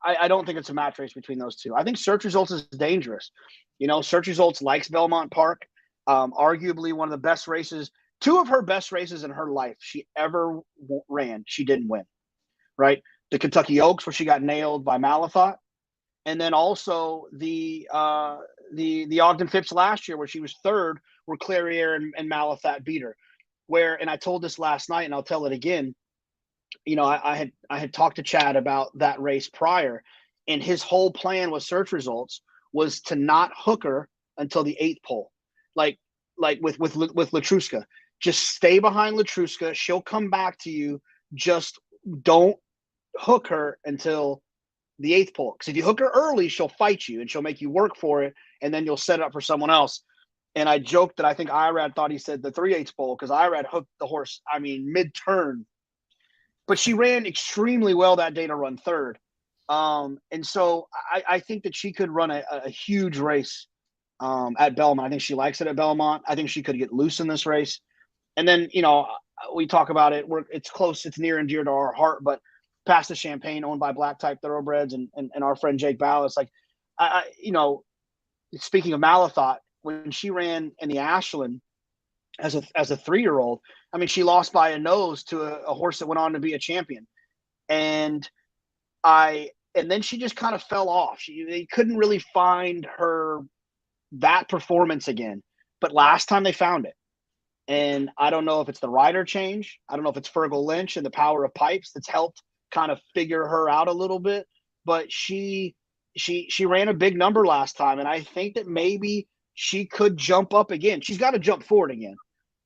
I don't think it's a match race between those two. I think Search Results is dangerous. Search Results likes Belmont Park, arguably one of the best races, 2 of her best races in her life she ever ran. She didn't win, right? The Kentucky Oaks, where she got nailed by Malathot, and then also the Ogden Phipps last year, where she was 3rd, where Clairiere and Malathot beat her. And I told this last night, and I'll tell it again. I had talked to Chad about that race prior, and his whole plan with Search Results was to not hook her until the 8th pole. like with Latruska. Just stay behind Latruska. She'll come back to you. Just don't hook her until the 8th pole. Because if you hook her early, she'll fight you and she'll make you work for it, and then you'll set it up for someone else. And I joked that I think Irad thought he said the 3/8 pole because Irad hooked the horse, mid-turn. But she ran extremely well that day to run 3rd. And so I think that she could run a huge race at Belmont. I think she likes it at Belmont. I think she could get loose in this race. And then, we talk about it. It's close. It's near and dear to our heart. But past the Champagne, owned by Black Type Thoroughbreds, and our friend Jake Ballas, like, speaking of Malathot, when she ran in the Ashland as a 3-year-old, she lost by a nose to a horse that went on to be a champion. And then she just kind of fell off. They couldn't really find that performance again. But last time they found it. And I don't know if it's the rider change. I don't know if it's Fergal Lynch and the power of pipes that's helped kind of figure her out a little bit. But she ran a big number last time. And I think that maybe she could jump up again. She's got to jump forward again.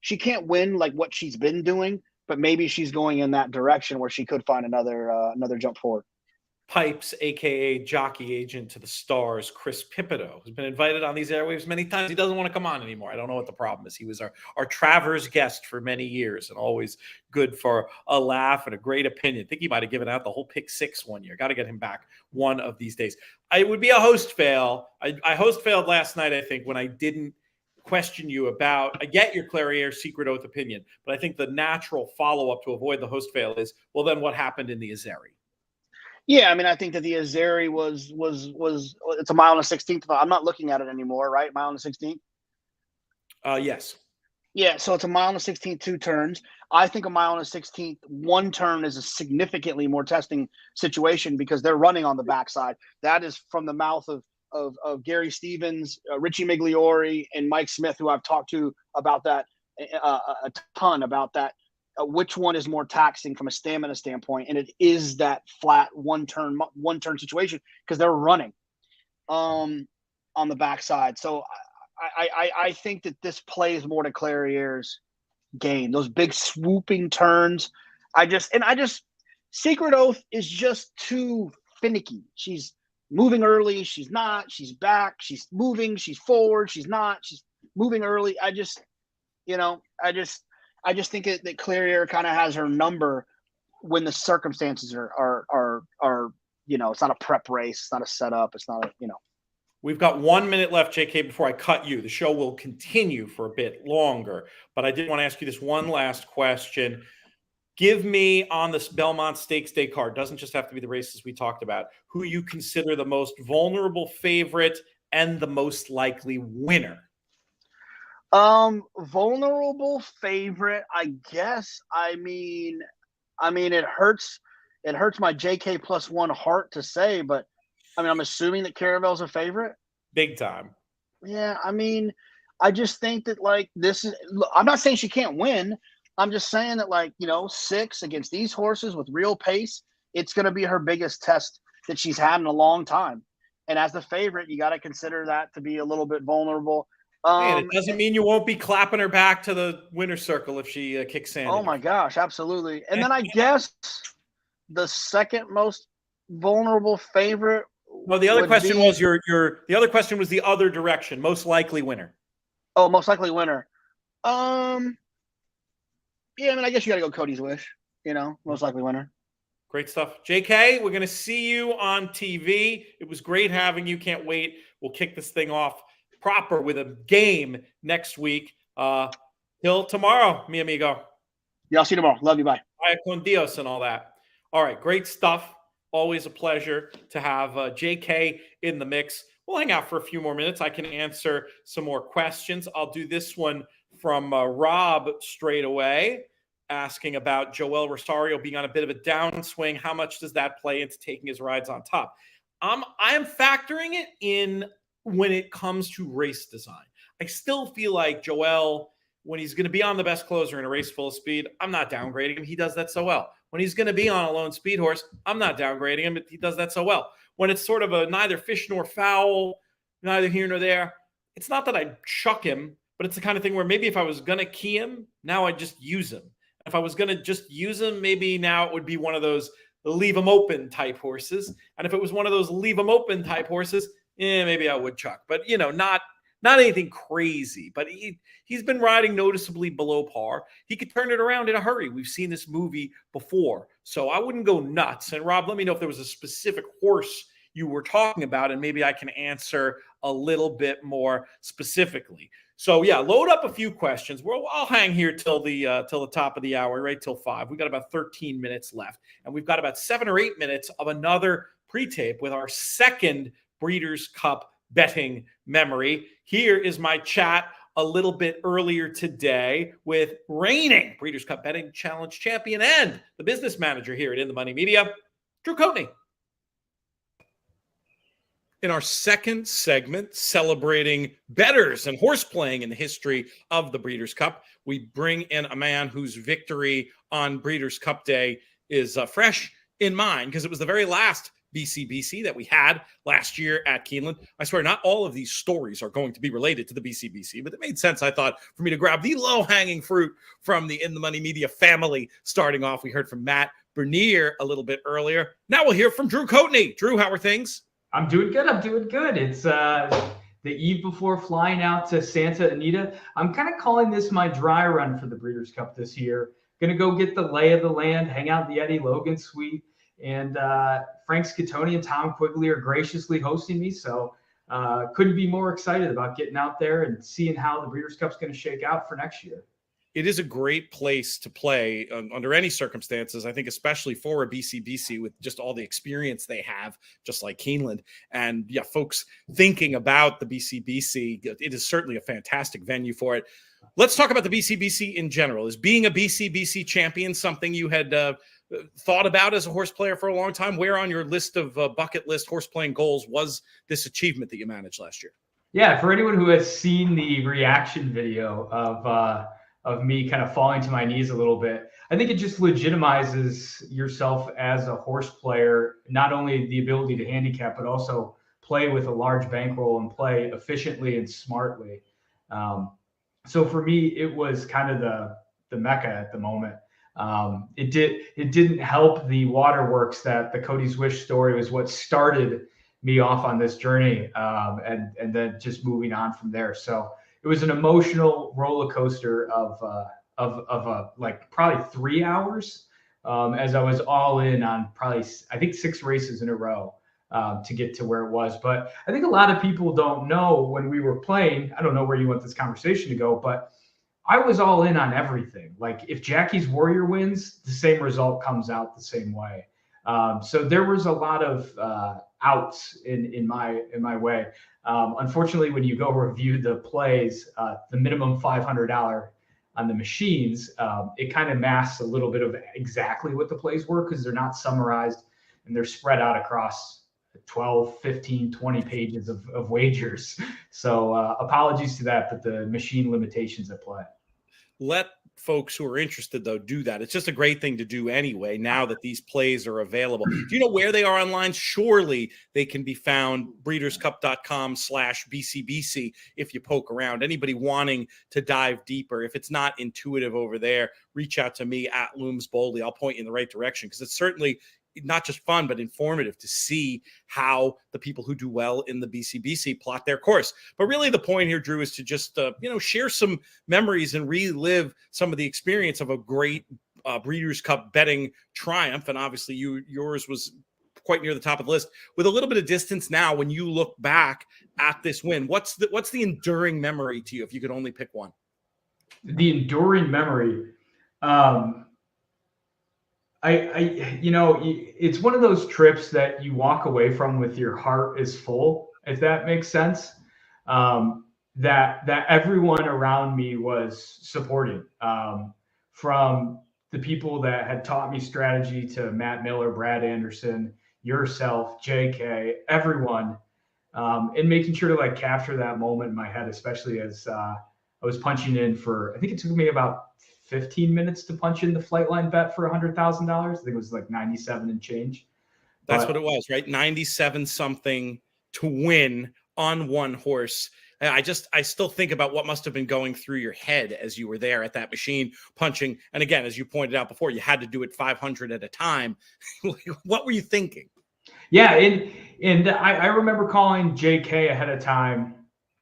She can't win like what she's been doing, but maybe she's going in that direction where she could find another jump forward. Pipes, a.k.a. jockey agent to the Stars, Chris Pipito, who's been invited on these airwaves many times. He doesn't want to come on anymore. I don't know what the problem is. He was our Travers guest for many years and always good for a laugh and a great opinion. I think he might have given out the whole pick 6 one year. Got to get him back one of these days. It would be a host fail. I host failed last night, I think, when I didn't question you about, I get your Clariere secret oath opinion, but I think the natural follow-up to avoid the host fail is, well, then what happened in the Azeri? Yeah, I think that the Azeri was it's a mile and a 16th. I'm not looking at it anymore, right? Mile and a 16th? Yes. Yeah, so it's a mile and a 16th, 2 turns. I think a mile and a 16th, 1 turn is a significantly more testing situation because they're running on the backside. That is from the mouth of Gary Stevens, Richie Migliori, and Mike Smith, who I've talked to about that a ton about that. Which one is more taxing from a stamina standpoint? And it is that flat one turn situation because they're running on the backside. So I think that this plays more to Clariere's game. Those big swooping turns. Secret Oath is just too finicky. She's moving early. She's not. She's back. She's moving. She's forward. She's not. She's moving early. I just think that Clariere kind of has her number when the circumstances are it's not a prep race, it's not a setup, it's not We've got 1 minute left, JK, before I cut you. The show will continue for a bit longer, but I did want to ask you this one last question. Give me on this Belmont Stakes Day card, doesn't just have to be the races we talked about, who you consider the most vulnerable favorite and the most likely winner. Vulnerable favorite, I guess. It hurts my JK +1 heart to say, but I'm assuming that Caravel's a favorite. Big time. Yeah, I just think that this is. I'm not saying she can't win. I'm just saying that 6 against these horses with real pace, it's going to be her biggest test that she's had in a long time. And as the favorite, you got to consider that to be a little bit vulnerable. And it doesn't mean you won't be clapping her back to the winner's circle if she kicks Sandy. Oh my gosh, absolutely. And then I guess the second most vulnerable favorite. Well, the other question was the other question was the other direction. Most likely winner. Oh, most likely winner. Yeah, I guess you got to go Cody's Wish. Most likely winner. Great stuff. JK, we're going to see you on TV. It was great having you. Can't wait. We'll kick this thing off proper with a game next week. Till tomorrow, mi amigo. Yeah, I'll see you tomorrow. Love you. Bye. Vaya con Dios and all that. All right, great stuff. Always a pleasure to have JK in the mix. We'll hang out for a few more minutes. I can answer some more questions. I'll do this one from Rob straight away, asking about Joel Rosario being on a bit of a downswing. How much does that play into taking his rides on top? I am factoring it in when it comes to race design. I still feel like Joel, when he's going to be on the best closer in a race full of speed, I'm not downgrading him. He does that so well. When he's going to be on a lone speed horse, I'm not downgrading him. He does that so well. When it's sort of a neither fish nor fowl, neither here nor there, it's not that I chuck him, but it's the kind of thing where maybe if I was going to key him, now I'd just use him. If I was going to just use him, maybe now it would be one of those leave him open type horses. And if it was one of those leave him open type horses, maybe I would chuck. But, not anything crazy. But he's been riding noticeably below par. He could turn it around in a hurry. We've seen this movie before. So I wouldn't go nuts. And Rob, let me know if there was a specific horse you were talking about, and maybe I can answer a little bit more specifically. So yeah, load up a few questions. Well, I'll hang here till the top of the hour, right till 5. We got about 13 minutes left, and we've got about 7 or 8 minutes of another pre-tape with our second Breeders' Cup betting memory. Here is my chat a little bit earlier today with reigning Breeders' Cup Betting Challenge champion and the business manager here at In the Money Media, Drew Coatney. In our second segment, celebrating bettors and horse playing in the history of the Breeders' Cup, we bring in a man whose victory on Breeders' Cup Day is fresh in mind because it was the very last BCBC that we had last year at Keeneland. I swear, not all of these stories are going to be related to the BCBC, but it made sense, I thought, for me to grab the low-hanging fruit from the In the Money Media family. Starting off, we heard from Matt Bernier a little bit earlier. Now we'll hear from Drew Coatney. Drew, how are things? I'm doing good. It's the eve before flying out to Santa Anita. I'm kind of calling this my dry run for the Breeders' Cup this year. Going to go get the lay of the land, hang out in the Eddie Logan suite. And Frank Scattoni and Tom Quigley are graciously hosting me. So couldn't be more excited about getting out there and seeing how the Breeders' Cup's going to shake out for next year. It is a great place to play under any circumstances, I think, especially for a BCBC with just all the experience they have, just like Keeneland. And yeah, folks thinking about the BCBC, it is certainly a fantastic venue for it. Let's talk about the BCBC in general. Is being a BCBC champion something you had thought about as a horse player for a long time? Where on your list of bucket list horse playing goals was this achievement that you managed last year? Yeah, for anyone who has seen the reaction video of me kind of falling to my knees a little bit, I think it just legitimizes yourself as a horse player, not only the ability to handicap, but also play with a large bankroll and play efficiently and smartly. So for me, it was kind of the mecca at the moment. It didn't help the waterworks that the Cody's Wish story was what started me off on this journey, and then just moving on from there. So it was an emotional roller coaster of like probably 3 hours, as I was all in on probably, I think, 6 races in a row to get to where it was. But I think a lot of people don't know when we were playing. I don't know where you want this conversation to go, but I was all in on everything. Like if Jackie's Warrior wins, the same result comes out the same way. So there was a lot of outs in my way. Unfortunately, when you go review the plays, the minimum $500 on the machines, it kind of masks a little bit of exactly what the plays were because they're not summarized and they're spread out across 12, 15, 20 pages of wagers. So apologies to that, but the machine limitations at play. Let folks who are interested, though, do that. It's just a great thing to do anyway, now that these plays are available. Do you know where they are online? Surely they can be found, breederscup.com/BCBC, if you poke around. Anybody wanting to dive deeper, if it's not intuitive over there, reach out to me at Looms Boldly. I'll point you in the right direction because it's certainly not just fun, but informative to see how the people who do well in the BCBC plot their course. But really the point here, Drew, is to just, share some memories and relive some of the experience of a great Breeders' Cup betting triumph. And obviously yours was quite near the top of the list. With a little bit of distance now, when you look back at this win, what's the enduring memory to you if you could only pick one? The enduring memory, it's one of those trips that you walk away from with your heart is full, if that makes sense. That everyone around me was supporting, from the people that had taught me strategy to Matt Miller, Brad Anderson, yourself, JK, everyone, and making sure to like capture that moment in my head, especially as I was punching in for, I think it took me about 15 minutes to punch in the Flightline bet for $100,000. I think it was like 97 and change. That's what it was, right? 97 something to win on one horse. I still think about what must have been going through your head as you were there at that machine punching. And again, as you pointed out before, you had to do it 500 at a time. What were you thinking? Yeah, and I remember calling JK ahead of time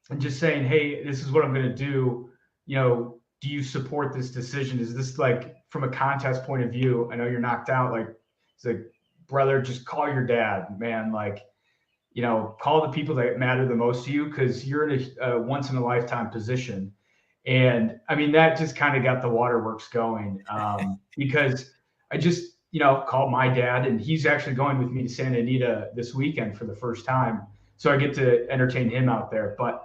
and just saying, hey, this is what I'm going to do. Do you support this decision? Is this like from a contest point of view? I know you're knocked out. Like, it's like, brother, just call your dad, man. Like, call the people that matter the most to you, because you're in a once in a lifetime position. And I mean, that just kind of got the waterworks going, because I just, called my dad, and he's actually going with me to Santa Anita this weekend for the first time. So I get to entertain him out there. But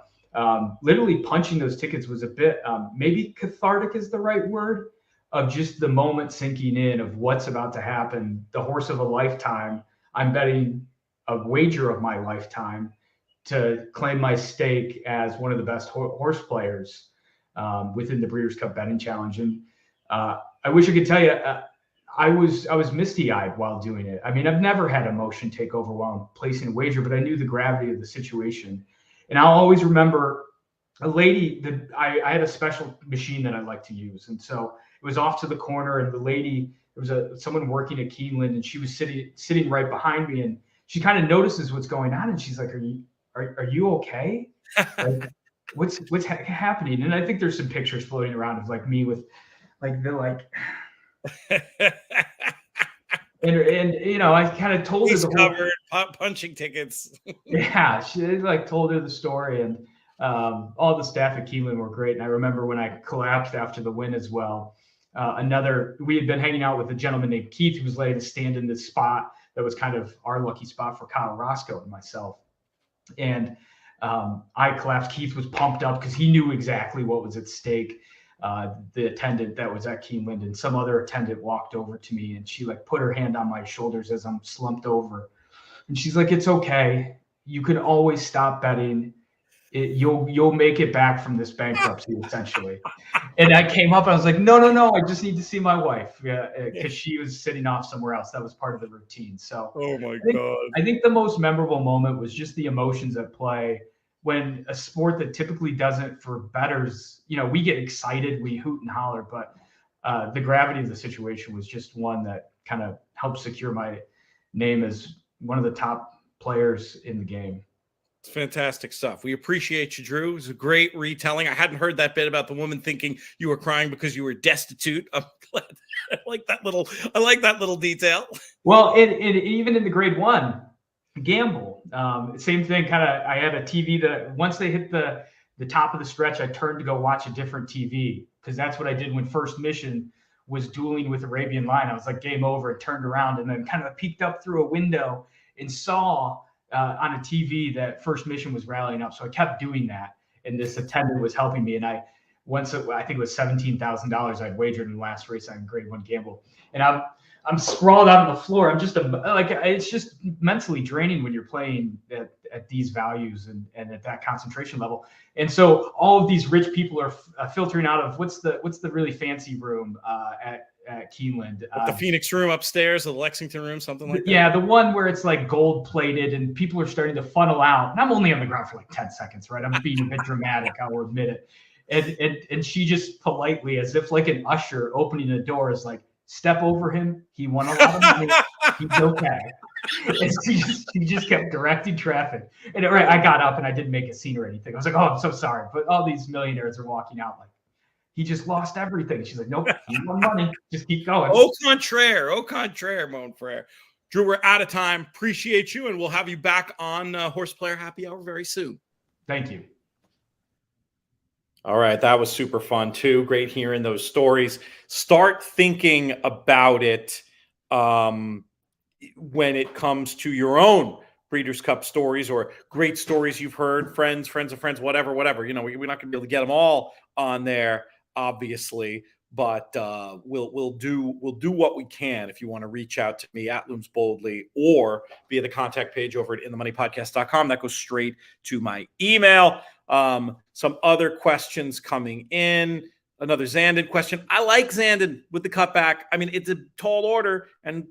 literally punching those tickets was a bit, maybe cathartic is the right word, of just the moment sinking in of what's about to happen. The horse of a lifetime. I'm betting a wager of my lifetime to claim my stake as one of the best horse players within the Breeders' Cup Betting Challenge. And I wish I could tell you, I was misty-eyed while doing it. I mean, I've never had emotion take over while I'm placing a wager, but I knew the gravity of the situation. And I'll always remember a lady that I had a special machine that I like to use. And so it was off to the corner, and the lady, there was someone working at Keeneland, and she was sitting right behind me, and she kind of notices what's going on, and she's like, are you okay? Like, what's happening? And I think there's some pictures floating around of like me with like the like and I kind of told her the whole covered punching tickets. Yeah, she like told her the story, and all the staff at Keeneland were great. And I remember when I collapsed after the win as well. We had been hanging out with a gentleman named Keith, who was ready to stand in this spot that was kind of our lucky spot for Kyle Roscoe and myself. And I collapsed. Keith was pumped up because he knew exactly what was at stake. The attendant that was at Keeneland, and some other attendant walked over to me, and she like put her hand on my shoulders as I'm slumped over. And she's like, it's okay. You can always stop betting. You'll make it back from this bankruptcy, essentially. And I came up, and I was like, no, I just need to see my wife. Yeah, because she was sitting off somewhere else. That was part of the routine. So oh my God. I think the most memorable moment was just the emotions at play when a sport that typically doesn't, for bettors, we get excited, we hoot and holler, but the gravity of the situation was just one that kind of helped secure my name as one of the top players in the game. It's fantastic stuff. We appreciate you, Drew. It was a great retelling. I hadn't heard that bit about the woman thinking you were crying because you were destitute. I'm glad. I like that little detail. Well, even in the grade one gamble, same thing. I had a TV that once they hit the top of the stretch, I turned to go watch a different TV, because that's what I did when First Mission was dueling with Arabian Lion. I was like, game over, and turned around, and then kind of peeked up through a window and saw on a TV that First Mission was rallying up. So I kept doing that, and this attendant was helping me. And I think it was $17,000 I'd wagered in the last race on grade one gamble. And I'm sprawled out on the floor. I'm just it's just mentally draining when you're playing at these values and at that concentration level. And so all of these rich people are filtering out of what's the really fancy room at Keeneland. The Phoenix room upstairs, the Lexington room, something like that. Yeah, the one where it's like gold plated and people are starting to funnel out. And I'm only on the ground for like 10 seconds, right? I'm being a bit dramatic, I'll admit it. And she just politely, as if like an usher opening the door, is like, step over him. He won a lot of money. He's okay. And she just kept directing traffic. And I got up and I didn't make a scene or anything. I was like, oh, I'm so sorry. But all these millionaires are walking out like, he just lost everything. She's like, nope, he won money. Just keep going. Au contraire, mon frere. Drew, we're out of time. Appreciate you, and we'll have you back on Horseplayer Happy Hour very soon. Thank you. All right, that was super fun too. Great hearing those stories. Start thinking about it when it comes to your own Breeders' Cup stories or great stories you've heard, friends of friends, whatever. We're not going to be able to get them all on there, obviously, but we'll do what we can. If you want to reach out to me at Looms Boldly or via the contact page over at inthemoneypodcast.com, that goes straight to my email. Some other questions coming in. Another Zandon question. I like Zandon with the cutback. I mean, it's a tall order, and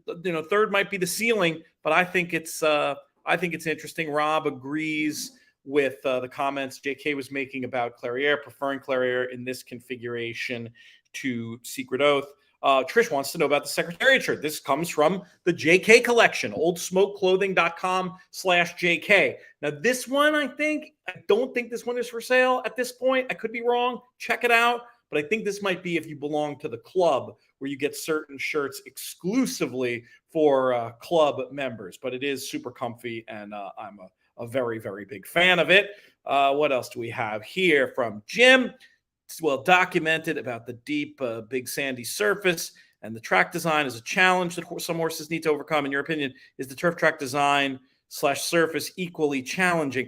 third might be the ceiling, but I think it's interesting. Rob agrees. with the comments JK was making about Clairiere, preferring Clairiere in this configuration to Secret Oath. Trish wants to know about the Secretariat shirt. This comes from the JK collection, oldsmokeclothing.com/JK. Now, this one, I don't think this one is for sale at this point. I could be wrong. Check it out. But I think this might be if you belong to the club, where you get certain shirts exclusively for club members. But it is super comfy, and I'm a very, very big fan of it. What else do we have here from Jim? It's well documented about the deep, big sandy surface, and the track design is a challenge that some horses need to overcome. In your opinion, is the turf track design / surface equally challenging?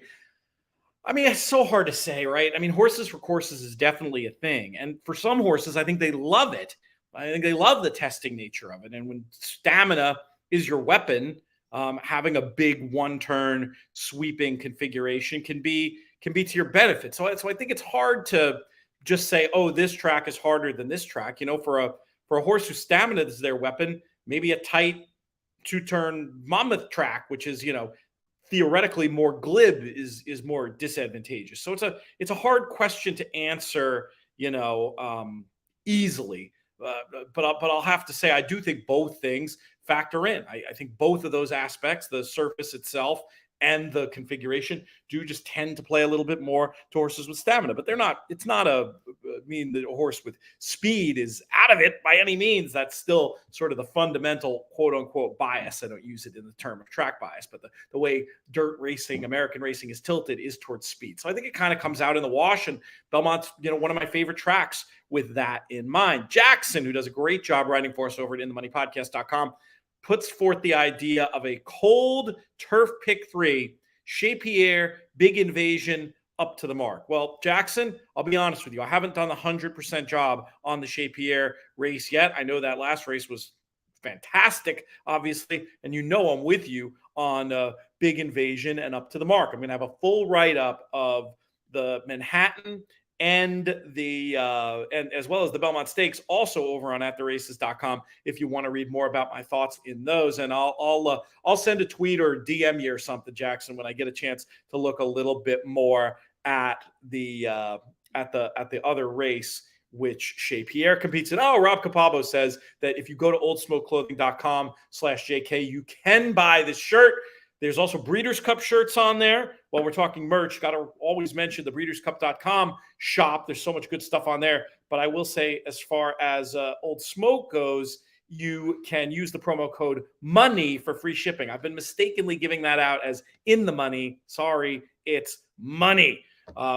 I mean, it's so hard to say, right? I mean, horses for courses is definitely a thing. And for some horses, I think they love it. I think they love the testing nature of it. And when stamina is your weapon, having a big one-turn sweeping configuration can be to your benefit. So I think it's hard to just say, oh, this track is harder than this track. You know, for a horse whose stamina is their weapon, maybe a tight two-turn Monmouth track, which is, you know, theoretically more glib, is more disadvantageous. So it's a hard question to answer, you know, easily. But I'll have to say, I do think both things factor in. I think both of those aspects, the surface itself and the configuration, do just tend to play a little bit more to horses with stamina. But it's not the horse with speed is out of it by any means. That's still sort of the fundamental quote unquote bias. I don't use it in the term of track bias, but the way dirt racing, American racing is tilted is towards speed. So I think it kind of comes out in the wash, and Belmont's, you know, one of my favorite tracks with that in mind. Jackson, who does a great job writing for us over at InTheMoneyPodcast.com, puts forth the idea of a cold turf pick 3, Shapier, Big Invasion, up to the mark. Well, Jackson, I'll be honest with you. I haven't done the 100% job on the Shapier race yet. I know that last race was fantastic, obviously, and you know I'm with you on Big Invasion and up to the mark. I'm going to have a full write-up of the Manhattan and the and as well as the Belmont Stakes, also over on attheraces.com, if you want to read more about my thoughts in those. And I'll send a tweet or DM you or something, Jackson, when I get a chance to look a little bit more at the other race which Shapier competes in. Oh, Rob Capabo says that if you go to oldsmokeclothing.com/JK, you can buy this shirt. There's also Breeders' Cup shirts on there. While we're talking merch, got to always mention the breederscup.com shop. There's so much good stuff on there. But I will say, as far as Old Smoke goes, you can use the promo code MONEY for free shipping. I've been mistakenly giving that out as in the money. Sorry, it's money.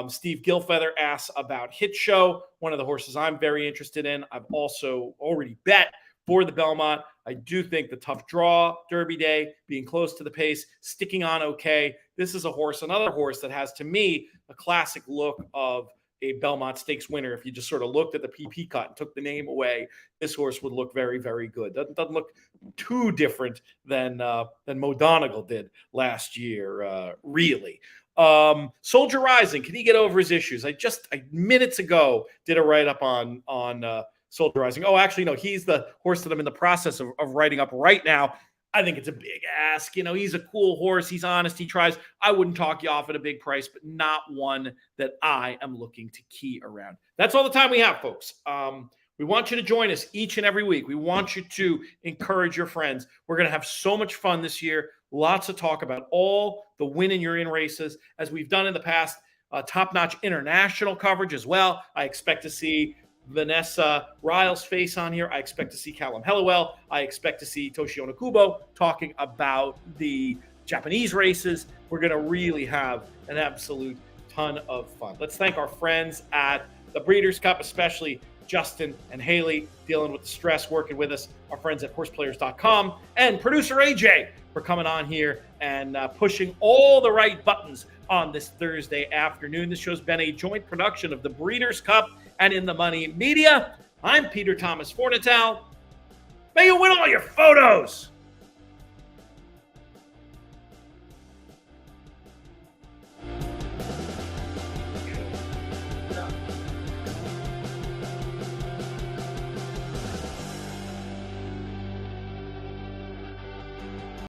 Steve Gilfeather asks about Hit Show, one of the horses I'm very interested in. I've also already bet for the Belmont. I do think the tough draw, Derby Day, being close to the pace, sticking on okay. This is another horse that has, to me, a classic look of a Belmont Stakes winner. If you just sort of looked at the PP cut and took the name away, this horse would look very, very good. Doesn't look too different than Mo Donegal did last year, really. Soldier Rising, can he get over his issues? I minutes ago did a write-up on Soldier Rising. Oh, actually, no, he's the horse that I'm in the process of writing up right now. I think it's a big ask. You know, he's a cool horse. He's honest. He tries. I wouldn't talk you off at a big price, but not one that I am looking to key around. That's all the time we have, folks. We want you to join us each and every week. We want you to encourage your friends. We're going to have so much fun this year. Lots of talk about all the win and you're in races, as we've done in the past. Top-notch international coverage as well. I expect to see Vanessa Riles' face on here. I expect to see Callum Hellawell. I expect to see Toshio Nakubo talking about the Japanese races. We're going to really have an absolute ton of fun. Let's thank our friends at the Breeders' Cup, especially Justin and Haley, dealing with the stress, working with us, our friends at horseplayers.com, and producer AJ for coming on here and pushing all the right buttons on this Thursday afternoon. This show's been a joint production of the Breeders' Cup and In the Money Media. I'm Peter Thomas Fornatale. May you win all your photos.